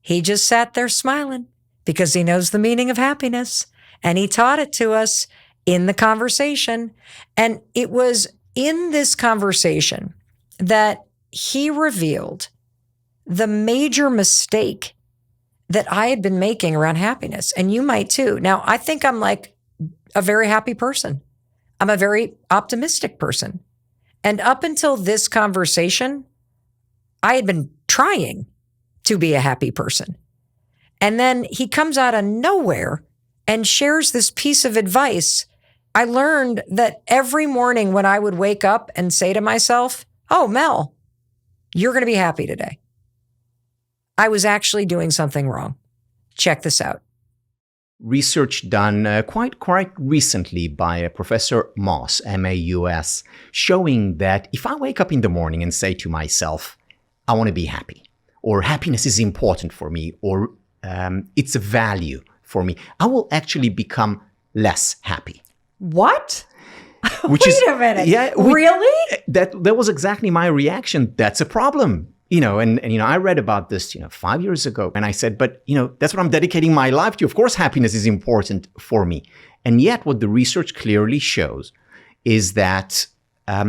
He just sat there smiling because he knows the meaning of happiness. And he taught it to us in the conversation. And it was in this conversation that he revealed the major mistake that I had been making around happiness. And you might too. Now, I think I'm like a very happy person. I'm a very optimistic person. And up until this conversation, I had been trying to be a happy person. And then he comes out of nowhere and shares this piece of advice. I learned that every morning when I would wake up and say to myself, oh, Mel, you're going to be happy today, I was actually doing something wrong. Check this out. Research done quite recently by Professor Moss, M-A-U-S, showing that if I wake up in the morning and say to myself, I want to be happy, or happiness is important for me, or it's a value for me, I will actually become less happy. What? Wait a minute. Yeah, really? That was exactly my reaction. That's a problem. And I read about this, 5 years ago, and I said, but, that's what I'm dedicating my life to. Of course, happiness is important for me. And yet what the research clearly shows is that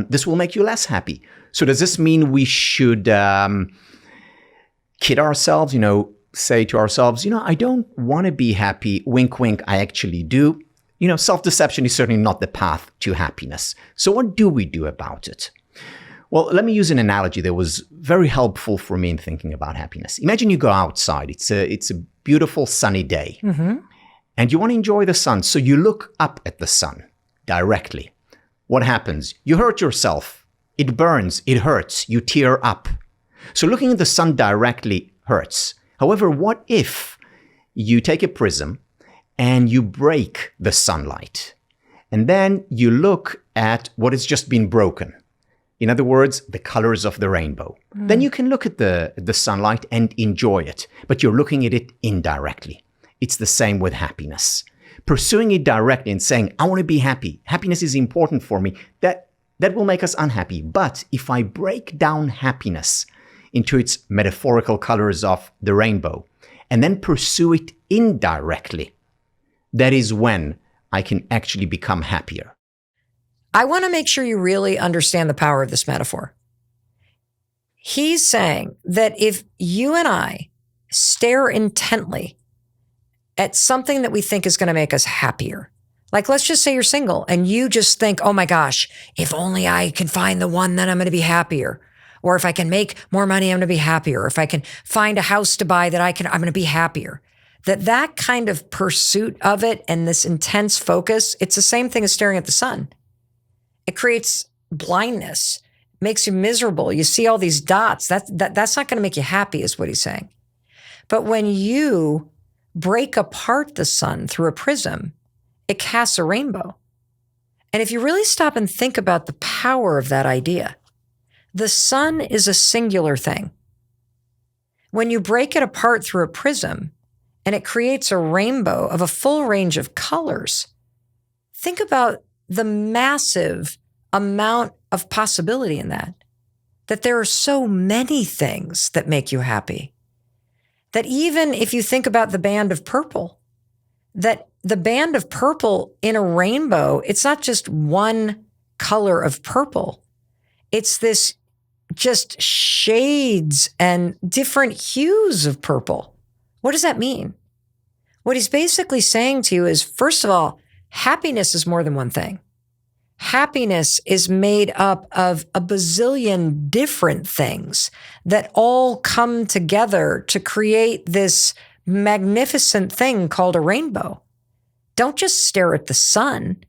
this will make you less happy. So does this mean we should kid ourselves, say to ourselves, I don't want to be happy. Wink, wink, I actually do. Self-deception is certainly not the path to happiness. So what do we do about it? Well, let me use an analogy that was very helpful for me in thinking about happiness. Imagine you go outside. It's a beautiful sunny day, and you want to enjoy the sun. So you look up at the sun directly. What happens? You hurt yourself. It burns. It hurts. You tear up. So looking at the sun directly hurts. However, what if you take a prism and you break the sunlight, and then you look at what has just been broken? In other words, the colors of the rainbow. Then you can look at the sunlight and enjoy it, but you're looking at it indirectly. It's the same with happiness. Pursuing it directly and saying, I want to be happy. Happiness is important for me. That will make us unhappy. But if I break down happiness into its metaphorical colors of the rainbow and then pursue it indirectly, that is when I can actually become happier. I want to make sure you really understand the power of this metaphor. He's saying that if you and I stare intently at something that we think is going to make us happier, like let's just say you're single and you just think, oh my gosh, if only I can find the one, then I'm going to be happier. Or if I can make more money, I'm going to be happier. If I can find a house to buy I'm going to be happier. That kind of pursuit of it and this intense focus, it's the same thing as staring at the sun. It creates blindness, makes you miserable. You see all these dots. That's not going to make you happy, is what he's saying. But when you break apart the sun through a prism, it casts a rainbow. And if you really stop and think about the power of that idea, the sun is a singular thing. When you break it apart through a prism and it creates a rainbow of a full range of colors, think about the massive amount of possibility in that there are so many things that make you happy. That even if you think about the band of purple, that the band of purple in a rainbow, it's not just one color of purple. It's this just shades and different hues of purple. What does that mean? What he's basically saying to you is, first of all, happiness is more than one thing. Happiness is made up of a bazillion different things that all come together to create this magnificent thing called a rainbow. Don't just stare at the sun.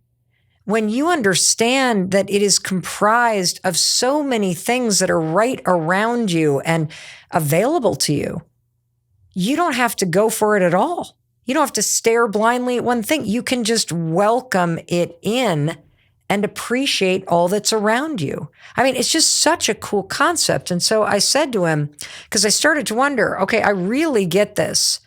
When you understand that it is comprised of so many things that are right around you and available to you, you don't have to go for it at all. You don't have to stare blindly at one thing. You can just welcome it in and appreciate all that's around you. I mean, it's just such a cool concept. And so I said to him, because I started to wonder, okay, I really get this.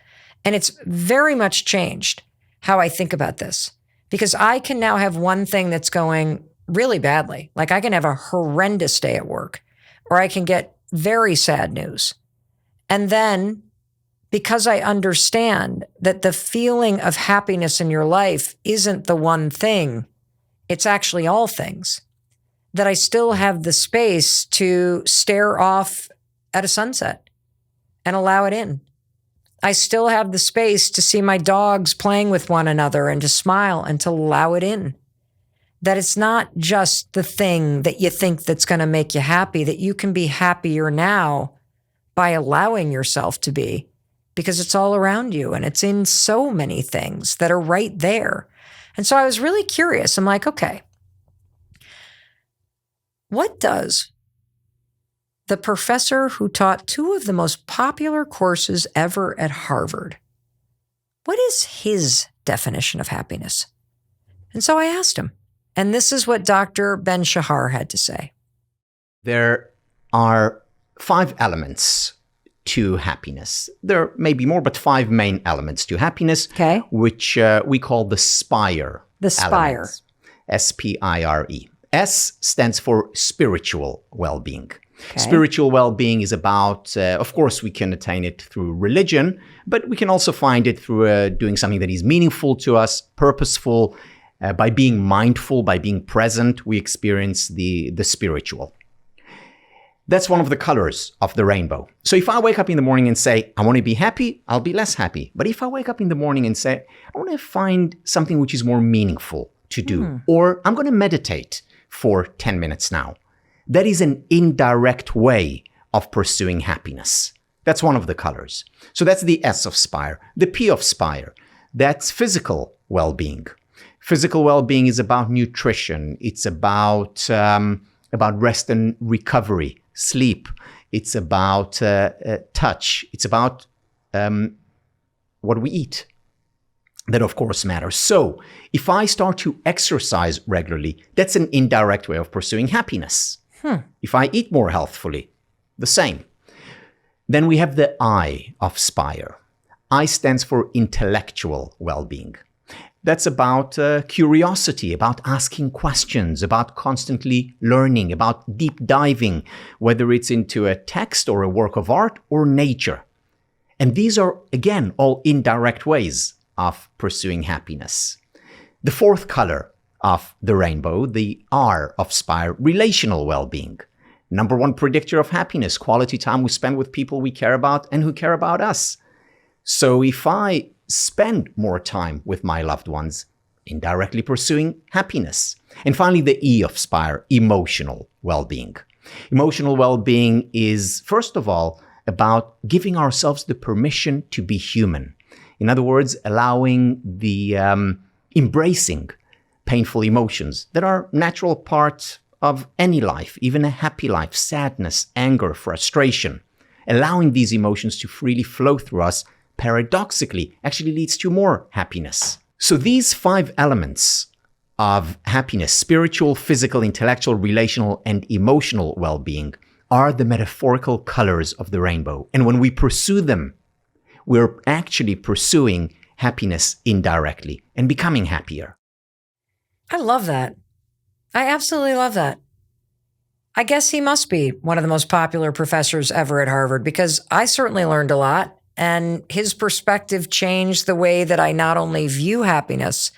And it's very much changed how I think about this, because I can now have one thing that's going really badly. Like I can have a horrendous day at work, or I can get very sad news. And then because I understand that the feeling of happiness in your life isn't the one thing, it's actually all things, that I still have the space to stare off at a sunset and allow it in. I still have the space to see my dogs playing with one another and to smile and to allow it in. That it's not just the thing that you think that's going to make you happy, that you can be happier now by allowing yourself to be, because it's all around you and it's in so many things that are right there. And so I was really curious. I'm like, okay, what does the professor who taught two of the most popular courses ever at Harvard, what is his definition of happiness? And so I asked him, and this is what Dr. Ben Shahar had to say. There are 5 elements to happiness. There may be more, but 5 main elements to happiness, Okay. which we call the SPIRE. The SPIRE. Elements. SPIRE. S stands for spiritual well-being. Okay. Spiritual well-being is about, of course, we can attain it through religion, but we can also find it through doing something that is meaningful to us, purposeful. By being mindful, by being present, we experience the spiritual. That's one of the colors of the rainbow. So if I wake up in the morning and say, I want to be happy, I'll be less happy. But if I wake up in the morning and say, I want to find something which is more meaningful to do, or I'm going to meditate for 10 minutes now, that is an indirect way of pursuing happiness. That's one of the colors. So that's the S of SPIRE. The P of SPIRE, that's physical well-being. Physical well-being is about nutrition. It's about rest and recovery, sleep. It's about touch. It's about what we eat. That, of course, matters. So if I start to exercise regularly, that's an indirect way of pursuing happiness. If I eat more healthfully, the same. Then we have the I of SPIRE. I stands for intellectual well-being. That's about curiosity, about asking questions, about constantly learning, about deep diving, whether it's into a text or a work of art or nature. And these are, again, all indirect ways of pursuing happiness. The 4th color of the rainbow, the R of SPIRE, relational well-being. Number 1 predictor of happiness, quality time we spend with people we care about and who care about us. So if I spend more time with my loved ones, indirectly pursuing happiness. And finally, the E of SPIRE, emotional well-being. Emotional well-being is, first of all, about giving ourselves the permission to be human. In other words, allowing the embracing painful emotions that are natural part of any life, even a happy life, sadness, anger, frustration. Allowing these emotions to freely flow through us paradoxically actually leads to more happiness. So these 5 elements of happiness, spiritual, physical, intellectual, relational, and emotional well-being, are the metaphorical colors of the rainbow. And when we pursue them, we're actually pursuing happiness indirectly and becoming happier. I love that. I absolutely love that. I guess he must be one of the most popular professors ever at Harvard, because I certainly learned a lot. And his perspective changed the way that I not only view happiness,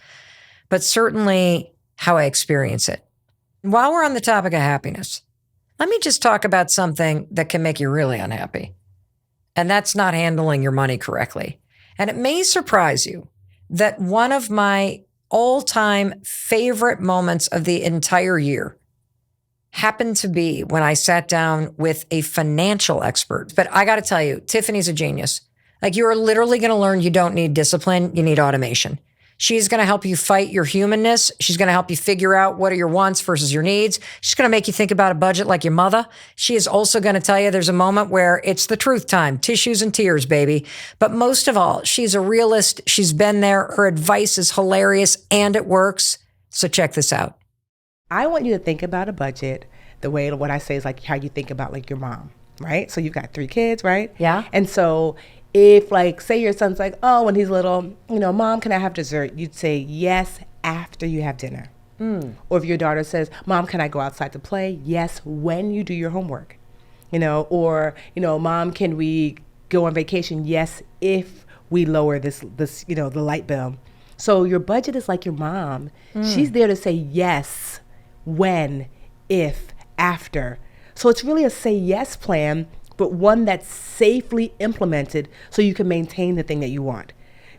but certainly how I experience it. While we're on the topic of happiness, let me just talk about something that can make you really unhappy. And that's not handling your money correctly. And it may surprise you that one of my all-time favorite moments of the entire year happened to be when I sat down with a financial expert. But I got to tell you, Tiffany's a genius. Like, you are literally going to learn you don't need discipline, you need automation. She's going to help you fight your humanness. She's going to help you figure out what are your wants versus your needs. She's going to make you think about a budget like your mother. She is also going to tell you there's a moment where it's the truth time, tissues and tears, baby. But most of all, she's a realist. She's been there. Her advice is hilarious and it works. So check this out. I want you to think about a budget the way what I say is like how you think about like your mom, right? So you've got 3 kids, right? Yeah. And so if like, say your son's like, oh, when he's little, Mom, can I have dessert? You'd say yes after you have dinner. Or if your daughter says, Mom, can I go outside to play? Yes, when you do your homework. Or, Mom, can we go on vacation? Yes, if we lower this, the light bill. So your budget is like your mom. She's there to say yes, when, if, after. So it's really a say yes plan, but one that's safely implemented so you can maintain the thing that you want,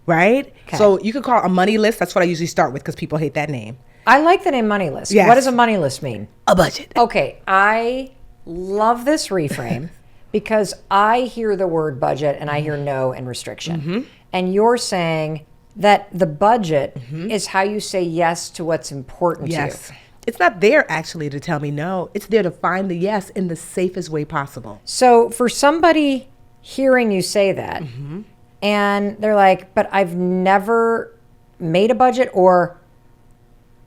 right? Okay. So you could call it a money list. That's what I usually start with because people hate that name. I like the name money list. Yes. What does a money list mean? A budget. Okay, I love this reframe because I hear the word budget and I hear no and restriction. And you're saying that the budget is how you say yes to what's important to you. Yes. It's not there actually to tell me no. It's there to find the yes in the safest way possible. So for somebody hearing you say that and they're like, but I've never made a budget or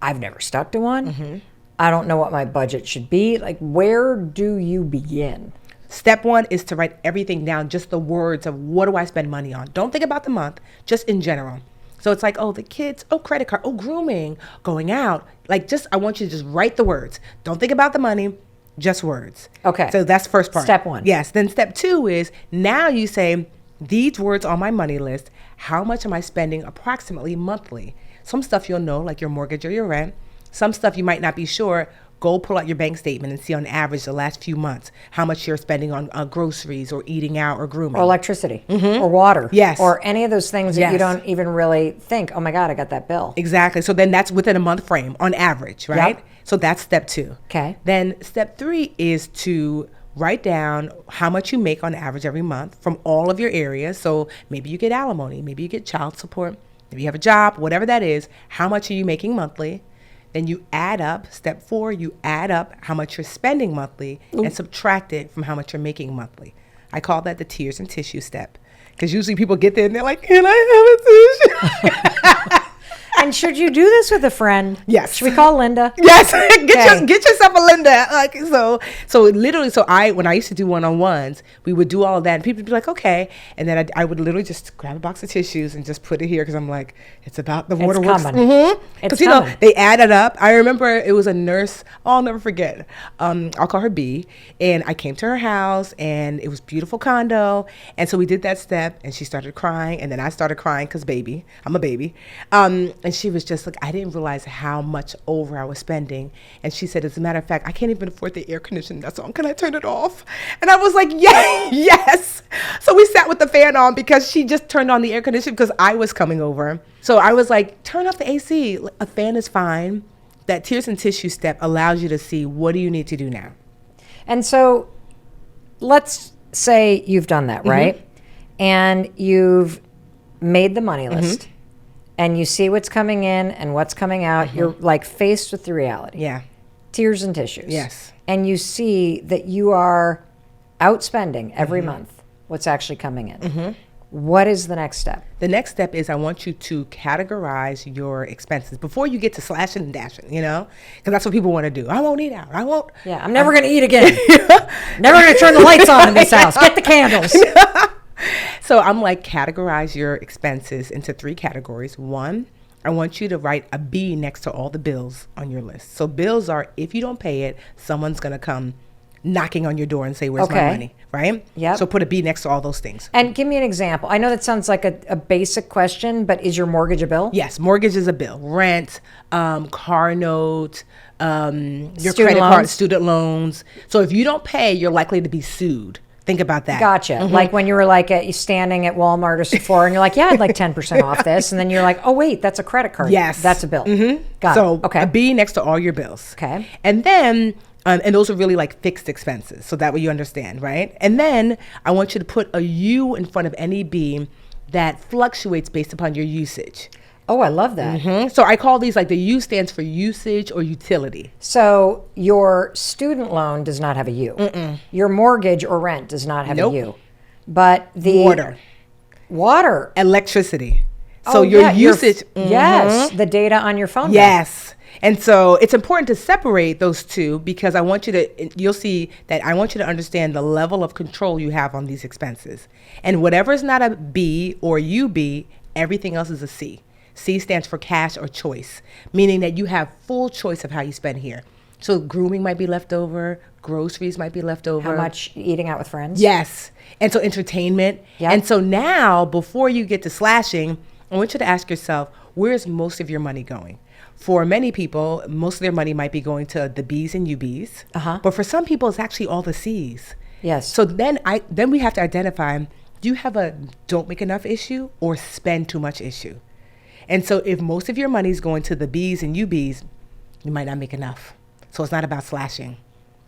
I've never stuck to one. I don't know what my budget should be. Like, where do you begin? Step 1 is to write everything down, just the words of what do I spend money on. Don't think about the month, just in general. So it's like, oh, the kids, oh, credit card, oh, grooming, going out. Like, I want you to just write the words. Don't think about the money, just words. Okay. So that's first part. Step 1. Yes. Then step 2 is now you say, these words on my money list, how much am I spending approximately monthly? Some stuff you'll know, like your mortgage or your rent. Some stuff you might not be sure. Go pull out your bank statement and see on average the last few months how much you're spending on groceries or eating out or grooming. Or electricity or water. Yes. Or any of those things that Yes. you don't even really think, oh my God, I got that bill. Exactly. So then that's within a month frame on average, right? Yep. So that's step 2. Okay. Then step 3 is to write down how much you make on average every month from all of your areas. So maybe you get alimony, maybe you get child support, maybe you have a job, whatever that is. How much are you making monthly? Then you add up, step 4, you add up how much you're spending monthly and subtract it from how much you're making monthly. I call that the tears and tissue step. Because usually people get there and they're like, can I have a tissue? And should you do this with a friend? Yes. Should we call Linda? Yes, Okay. get yourself a Linda. Like so literally. So when I used to do one-on-ones, we would do all of that, and people would be like, okay, and then I would literally just grab a box of tissues and just put it here because I'm like, it's about the waterworks. coming. It's Because coming. they added up. I remember it was a nurse. Oh, I'll never forget. I'll call her B, and I came to her house, and it was a beautiful condo, and so we did that step, and she started crying, and then I started crying because baby, I'm a baby, and she was just like, I didn't realize how much over I was spending. And she said, as a matter of fact, I can't even afford the air conditioning that's on. Can I turn it off? And I was like, yeah, yes. So we sat with the fan on because she just turned on the air conditioning because I was coming over. So I was like, turn off the AC. A fan is fine. That tears and tissue step allows you to see what do you need to do now. And so let's say you've done that, right? And you've made the money list. And you see what's coming in and what's coming out. You're like faced with the reality. Yeah. Tears and tissues. Yes. And you see that you are outspending every month what's actually coming in. What is the next step? The next step is I want you to categorize your expenses before you get to slashing and dashing, because that's what people want to do. I won't eat out. I won't. Yeah, I'm never going to eat again. Never going to turn the lights on in this house. Get the candles. So I'm like, categorize your expenses into 3 categories. 1, I want you to write a B next to all the bills on your list. So bills are, if you don't pay it, someone's going to come knocking on your door and say, where's my money, right? Yep. So put a B next to all those things. And give me an example. I know that sounds like a basic question, but is your mortgage a bill? Yes, mortgage is a bill. Rent, car note, your Student credit loans. card, student loans. So if you don't pay, you're likely to be sued. Think about that. Gotcha. Like when you were like standing at Walmart or Sephora and you're like, yeah, I'd like 10% off this. And then you're like, oh, wait, that's a credit card. Yes. That's a bill. Got So it. Okay. a B next to all your bills. Okay. And then, and those are really like fixed expenses. So that way you understand, right? And then I want you to put a U in front of any B that fluctuates based upon your usage. Oh, I love that. So I call these like the U stands for usage or utility. So your student loan does not have a U. Your mortgage or rent does not have Nope. a U. But the Water. Electricity. So Oh, your yeah, usage. Yes, the data on your phone. bill. Yes. And so it's important to separate those two because you'll see that I want you to understand the level of control you have on these expenses. And whatever is not a B or UB, everything else is a C. C stands for cash or choice, meaning that you have full choice of how you spend here. So grooming might be left over, groceries might be left over. How much eating out with friends? Yes. And so entertainment. Yep. And so now, before you get to slashing, I want you to ask yourself, where's most of your money going? For many people, most of their money might be going to the B's and UBs. But for some people, it's actually all the C's. Yes. So then we have to identify, do you have a don't make enough issue or spend too much issue? And so if most of your money is going to the B's and UBs, you might not make enough. So it's not about slashing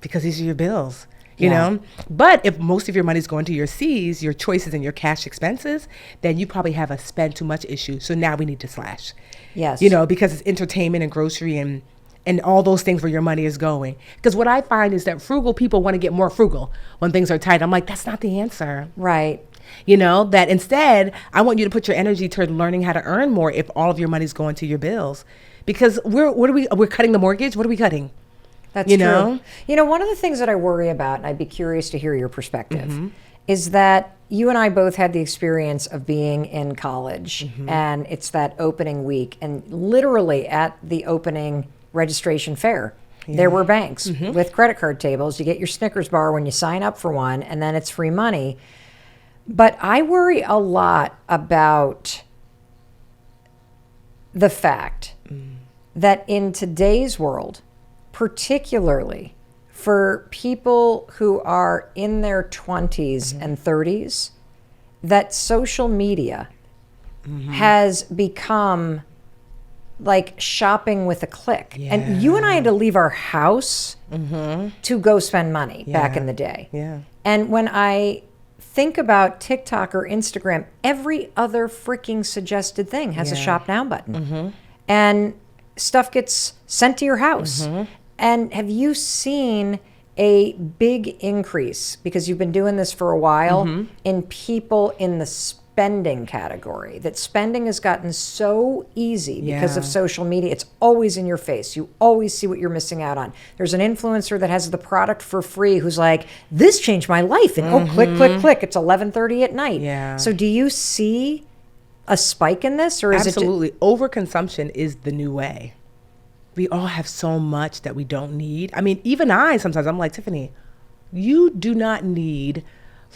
because these are your bills, you know? But if most of your money is going to your C's, your choices and your cash expenses, then you probably have a spend too much issue. So now we need to slash. Yes. You know, because it's entertainment and grocery and all those things where your money is going. Because what I find is that frugal people want to get more frugal when things are tight. I'm like, that's not the answer. Right. You know, that instead, I want you to put your energy toward learning how to earn more if all of your money is going to your bills. Because we're cutting the mortgage. What are we cutting? That's true. You know, one of the things that I worry about, and I'd be curious to hear your perspective, is that you and I both had the experience of being in college, and it's that opening week, and literally at the opening registration fair, there were banks with credit card tables. You get your Snickers bar when you sign up for one, and then it's free money. But I worry a lot about the fact that in today's world, particularly for people who are in their 20s and 30s, that social media has become like shopping with a click. And you and I had to leave our house to go spend money back in the day. And when I think about TikTok or Instagram, every other freaking suggested thing has a shop now button. And stuff gets sent to your house. And have you seen a big increase, because you've been doing this for a while, in people in the spending category? That spending has gotten so easy because of social media. It's always in your face. You always see what you're missing out on. There's an influencer that has the product for free who's like, this changed my life. And oh, click, click, click. It's 11:30 at night. So do you see a spike in this, or is Absolutely. Overconsumption is the new way. We all have so much that we don't need. I mean, even sometimes I'm like, Tiffany, you do not need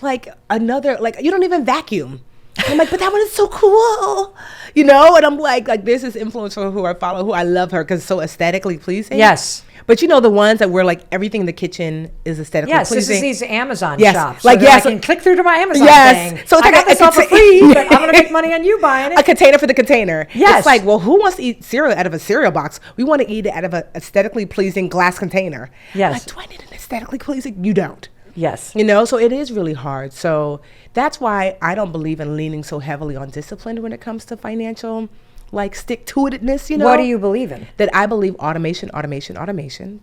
like another, like you don't even vacuum. I'm like, but that one is so cool, you know? And I'm like there's this influencer who I follow who I love her because it's so aesthetically pleasing. Yes. But you know, the ones that were like everything in the kitchen is aesthetically pleasing. Yes, this is these Amazon Yes. shops. Like, So yes. I can click through to my Amazon Yes. thing. So it's I like got this all for free, but I'm going to make money on you buying A it. container for the container. Yes. It's like, well, who wants to eat cereal out of a cereal box? We want to eat it out of an aesthetically pleasing glass container. Yes. Like, do I need an aesthetically pleasing? You don't. Yes. You know, so it is really hard. So that's why I don't believe in leaning so heavily on discipline when it comes to financial, like stick-to-itness, you know? What do you believe in? That I believe automation.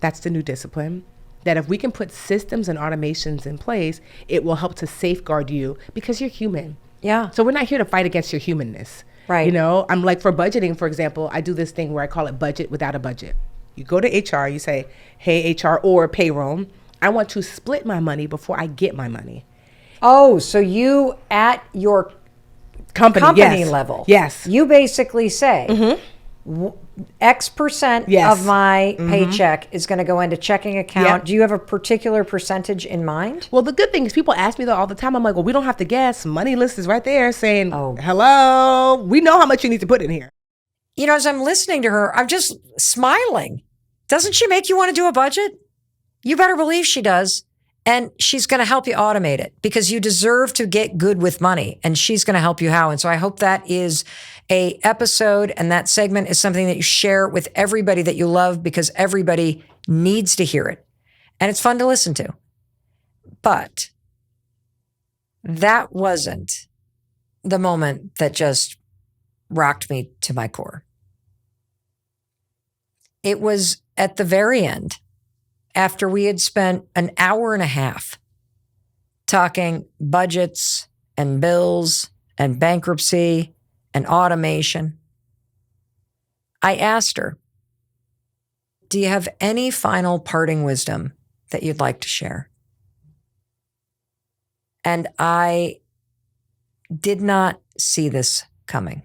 That's the new discipline. That if we can put systems and automations in place, it will help to safeguard you because you're human. Yeah. So we're not here to fight against your humanness. Right. You know, I'm like for budgeting, for example, I do this thing where I call it budget without a budget. You go to HR, you say, hey, HR or payroll, I want to split my money before I get my money. Oh, so you at your company yes. level. Yes. You basically say X percent Yes. of my paycheck is going to go into checking account. Yep. Do you have a particular percentage in mind? Well, the good thing is people ask me that all the time. I'm like, well, we don't have to guess. Money list is right there saying, Oh. hello, we know how much you need to put in here. You know, as I'm listening to her, I'm just smiling. Doesn't she make you want to do a budget? You better believe she does. And she's going to help you automate it because you deserve to get good with money, and she's going to help you how. And so I hope that is a episode, and that segment is something that you share with everybody that you love, because everybody needs to hear it. And it's fun to listen to. But that wasn't the moment that just rocked me to my core. It was at the very end, after we had spent an hour and a half talking budgets and bills and bankruptcy and automation. I asked her, Do you have any final parting wisdom that you'd like to share? And I did not see this coming.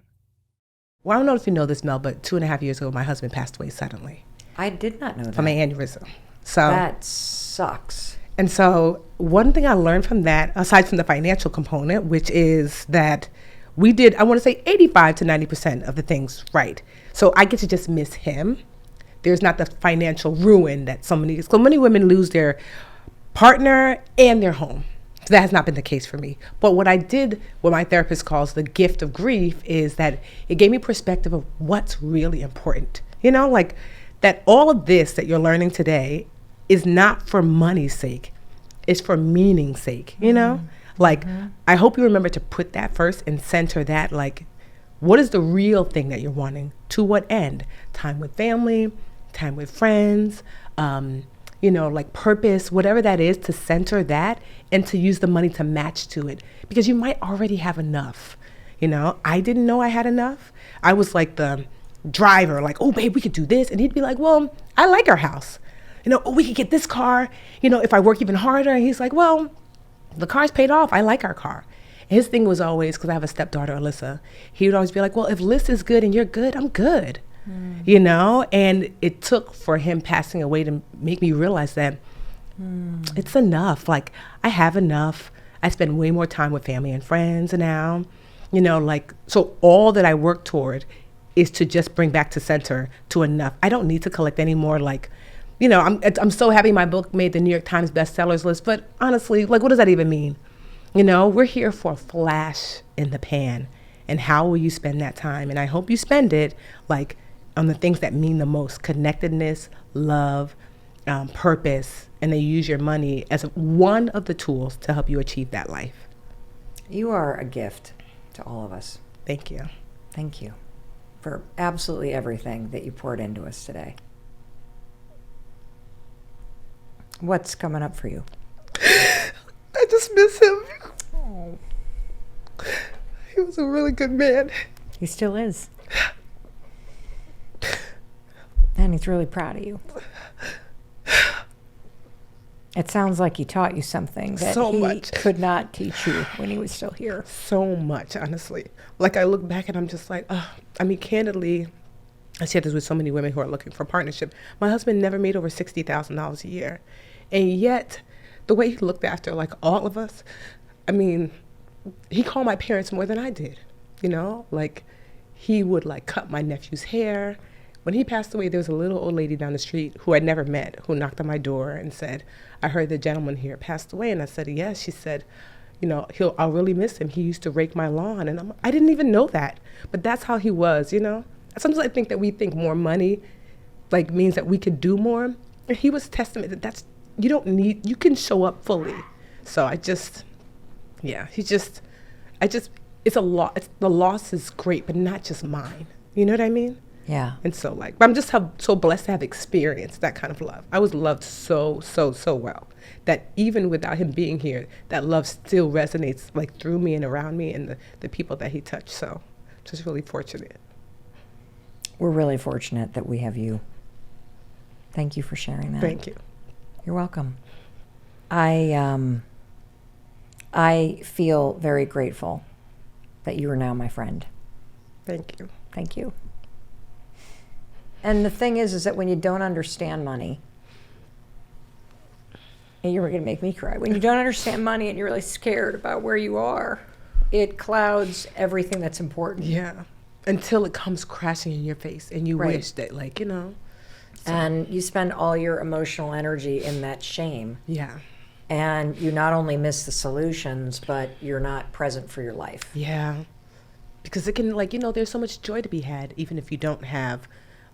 Well, I don't know if you know this, Mel, but 2.5 years ago, my husband passed away suddenly I did not know that. from an aneurysm. So That sucks. And so one thing I learned from that, aside from the financial component, which is that we did, I want to say 85 to 90% of the things right. So I get to just miss him. There's not the financial ruin that so many women lose their partner and their home. So that has not been the case for me. But what I did, what my therapist calls the gift of grief, is that it gave me perspective of what's really important. You know, like that all of this that you're learning today is not for money's sake. It's for meaning's sake, you know? Like, I hope you remember to put that first and center that, like, what is the real thing that you're wanting? To what end? Time with family, time with friends, you know, like purpose, whatever that is, to center that and to use the money to match to it. Because you might already have enough. You know, I didn't know I had enough. I was like the driver, like, oh, babe, we could do this. And he'd be like, well, I like our house. You know, oh, we could get this car, you know, if I work even harder. And he's like, well, the car's paid off. I like our car. And his thing was always, because I have a stepdaughter, Alyssa, he would always be like, well, if Liz is good and you're good, I'm good. You know, and it took for him passing away to make me realize that it's enough. Like, I have enough. I spend way more time with family and friends now, you know, like, so all that I work toward is to just bring back to center to enough. I don't need to collect any more, like, you know, I'm so happy my book made the New York Times bestsellers list, but honestly, like, what does that even mean? You know, we're here for a flash in the pan, and how will you spend that time? And I hope you spend it, like, on the things that mean the most: connectedness, love, purpose, and they use your money as one of the tools to help you achieve that life. You are a gift to all of us. Thank you. Thank you for absolutely everything that you poured into us today. What's coming up for you? I just miss him. Oh. He was a really good man. He still is. And he's really proud of you. It sounds like he taught you something that So he much. could not teach you when he was still here. So much, honestly. Like, I look back and I'm just like, I mean, candidly, I share this with so many women who are looking for a partnership. My husband never made over $60,000 a year. And yet, the way he looked after, like, all of us, I mean, he called my parents more than I did, you know? Like, he would, like, cut my nephew's hair. When he passed away, there was a little old lady down the street who I'd never met who knocked on my door and said, I heard the gentleman here passed away. And I said, yes. She said, you know, I'll really miss him. He used to rake my lawn. And I didn't even know that. But that's how he was, you know? Sometimes I think that we think more money, like, means that we could do more. And he was testament that that's, you don't need, you can show up fully. So it's a lot. The loss is great, but not just mine. You know what I mean? Yeah. And so, like, but I'm just so blessed to have experienced that kind of love. I was loved so well that even without him being here, that love still resonates, like, through me and around me and the people that he touched. So just really fortunate. We're really fortunate that we have you. Thank you for sharing that. Thank you. You're welcome. I feel very grateful that you are now my friend. Thank you. Thank you. And the thing is that when you don't understand money, and you're going to make me cry, when you don't understand money and you're really scared about where you are, it clouds everything that's important. Yeah. Until it comes crashing in your face and you Right. wish that, like, you know. So, And you spend all your emotional energy in that shame. yeah. And you not only miss the solutions, but you're not present for your life. Yeah. Because it can, like, you know, there's so much joy to be had, even if you don't have,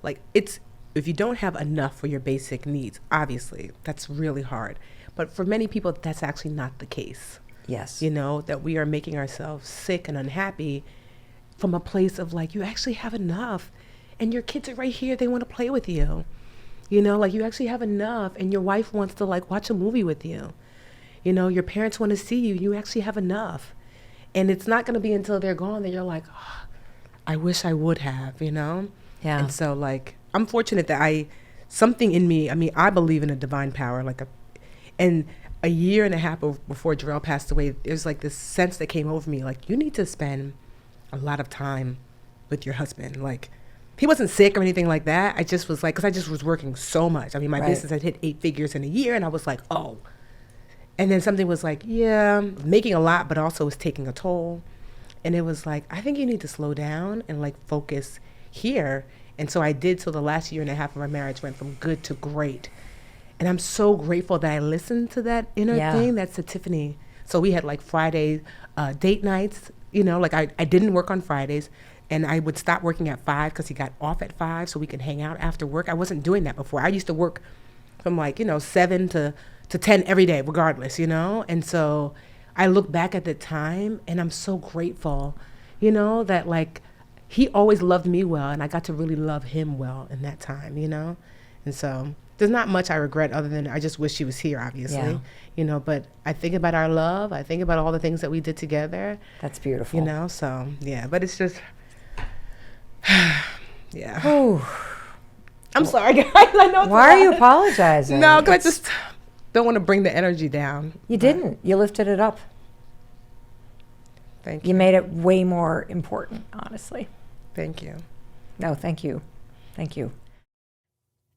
like, if you don't have enough for your basic needs, obviously, that's really hard. But for many people, that's actually not the case. Yes. You know, that we are making ourselves sick and unhappy from a place of, like, you actually have enough and your kids are right here. They want to play with you. You know, like, you actually have enough and your wife wants to, like, watch a movie with you. You know, your parents want to see you. You actually have enough. And it's not going to be until they're gone that you're like, I wish I would have, you know? Yeah. And so, like, I'm fortunate that I something in me, I mean, I believe in a divine power, and a year and a half before Jarrell passed away, there's like this sense that came over me, like, you need to spend a lot of time with your husband. Like, he wasn't sick or anything like that. I just was like, because I just was working so much. I mean, my business had hit 8 figures in a year, and I was like, oh. And then something was like, yeah, making a lot, but also was taking a toll. And it was like, I think you need to slow down and like focus here. And so I did. So the last year and a half of our marriage went from good to great. And I'm so grateful that I listened to that inner thing. That's to Tiffany. So we had like Friday date nights, you know, like I didn't work on Fridays, and I would stop working at 5 because he got off at 5 so we could hang out after work. I wasn't doing that before. I used to work from like, 7 to 10 every day, regardless, And so I look back at the time and I'm so grateful, that like he always loved me well, and I got to really love him well in that time, And so there's not much I regret other than I just wish she was here, obviously, but I think about our love. I think about all the things that we did together. That's beautiful. So yeah, but it's just, yeah. Oh, I'm sorry, guys. I know. Why are you apologizing? No, because I just don't want to bring the energy down. You didn't. You lifted it up. Thank you. You made it way more important, honestly. Thank you. No, thank you. Thank you.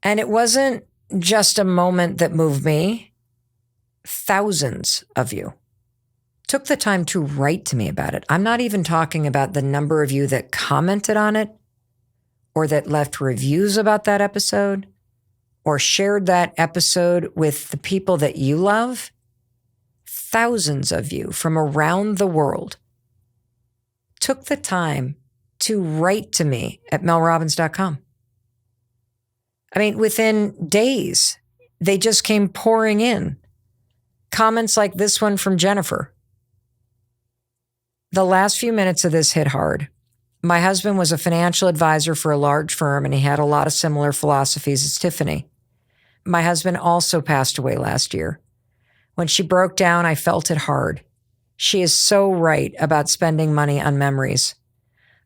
And it wasn't just a moment that moved me. Thousands of you took the time to write to me about it. I'm not even talking about the number of you that commented on it, or that left reviews about that episode, or shared that episode with the people that you love. Thousands of you from around the world took the time to write to me at melrobbins.com. I mean, within days, they just came pouring in. Comments like this one from Jennifer. The last few minutes of this hit hard. My husband was a financial advisor for a large firm, and he had a lot of similar philosophies as Tiffany. My husband also passed away last year. When she broke down, I felt it hard. She is so right about spending money on memories.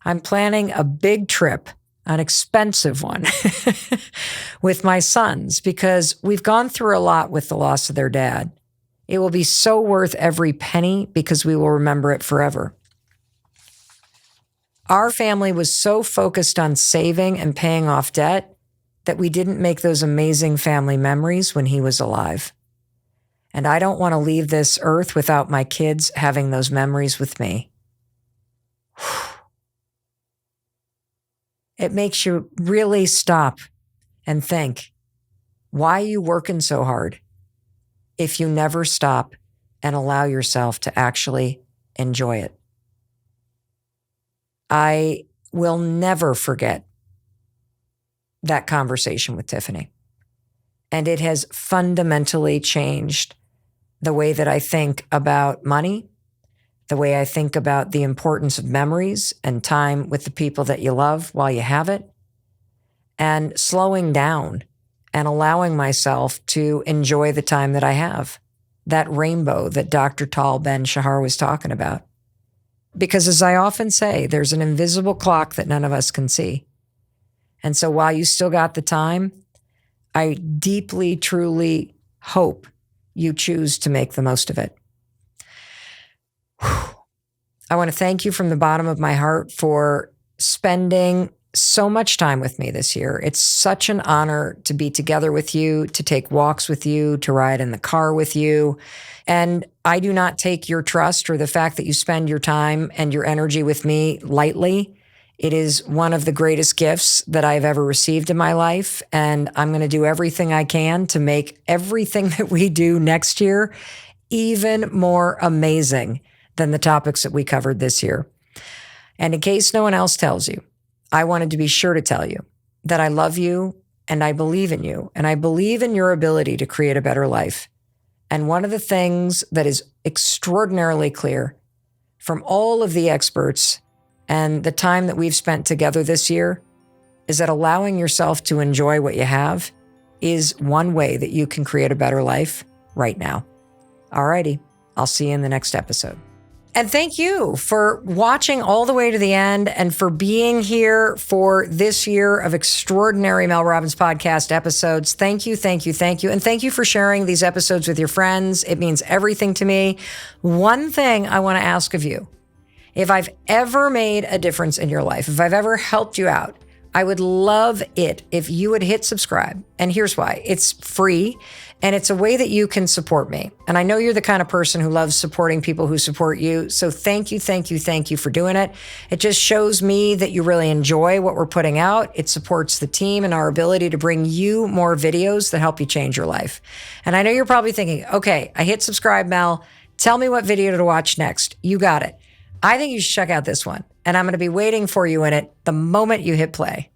I'm planning a big trip, an expensive one, with my sons, because we've gone through a lot with the loss of their dad. It will be so worth every penny because we will remember it forever. Our family was so focused on saving and paying off debt that we didn't make those amazing family memories when he was alive. And I don't want to leave this earth without my kids having those memories with me. It makes you really stop and think, why are you working so hard if you never stop and allow yourself to actually enjoy it? I will never forget that conversation with Tiffany. And it has fundamentally changed the way that I think about money, the way I think about the importance of memories and time with the people that you love while you have it, and slowing down and allowing myself to enjoy the time that I have, that rainbow that Dr. Tal Ben-Shahar was talking about. Because as I often say, there's an invisible clock that none of us can see. And so while you still got the time, I deeply, truly hope you choose to make the most of it. I want to thank you from the bottom of my heart for spending so much time with me this year. It's such an honor to be together with you, to take walks with you, to ride in the car with you. And I do not take your trust or the fact that you spend your time and your energy with me lightly. It is one of the greatest gifts that I've ever received in my life. And I'm going to do everything I can to make everything that we do next year even more amazing than the topics that we covered this year. And in case no one else tells you, I wanted to be sure to tell you that I love you and I believe in you, and I believe in your ability to create a better life. And one of the things that is extraordinarily clear from all of the experts and the time that we've spent together this year is that allowing yourself to enjoy what you have is one way that you can create a better life right now. Alrighty, I'll see you in the next episode. And thank you for watching all the way to the end and for being here for this year of extraordinary Mel Robbins podcast episodes. Thank you, thank you, thank you. And thank you for sharing these episodes with your friends. It means everything to me. One thing I want to ask of you, if I've ever made a difference in your life, if I've ever helped you out, I would love it if you would hit subscribe. And here's why. It's free and it's a way that you can support me. And I know you're the kind of person who loves supporting people who support you. So thank you, thank you, thank you for doing it. It just shows me that you really enjoy what we're putting out. It supports the team and our ability to bring you more videos that help you change your life. And I know you're probably thinking, okay, I hit subscribe, Mel. Tell me what video to watch next. You got it. I think you should check out this one. And I'm going to be waiting for you in it the moment you hit play.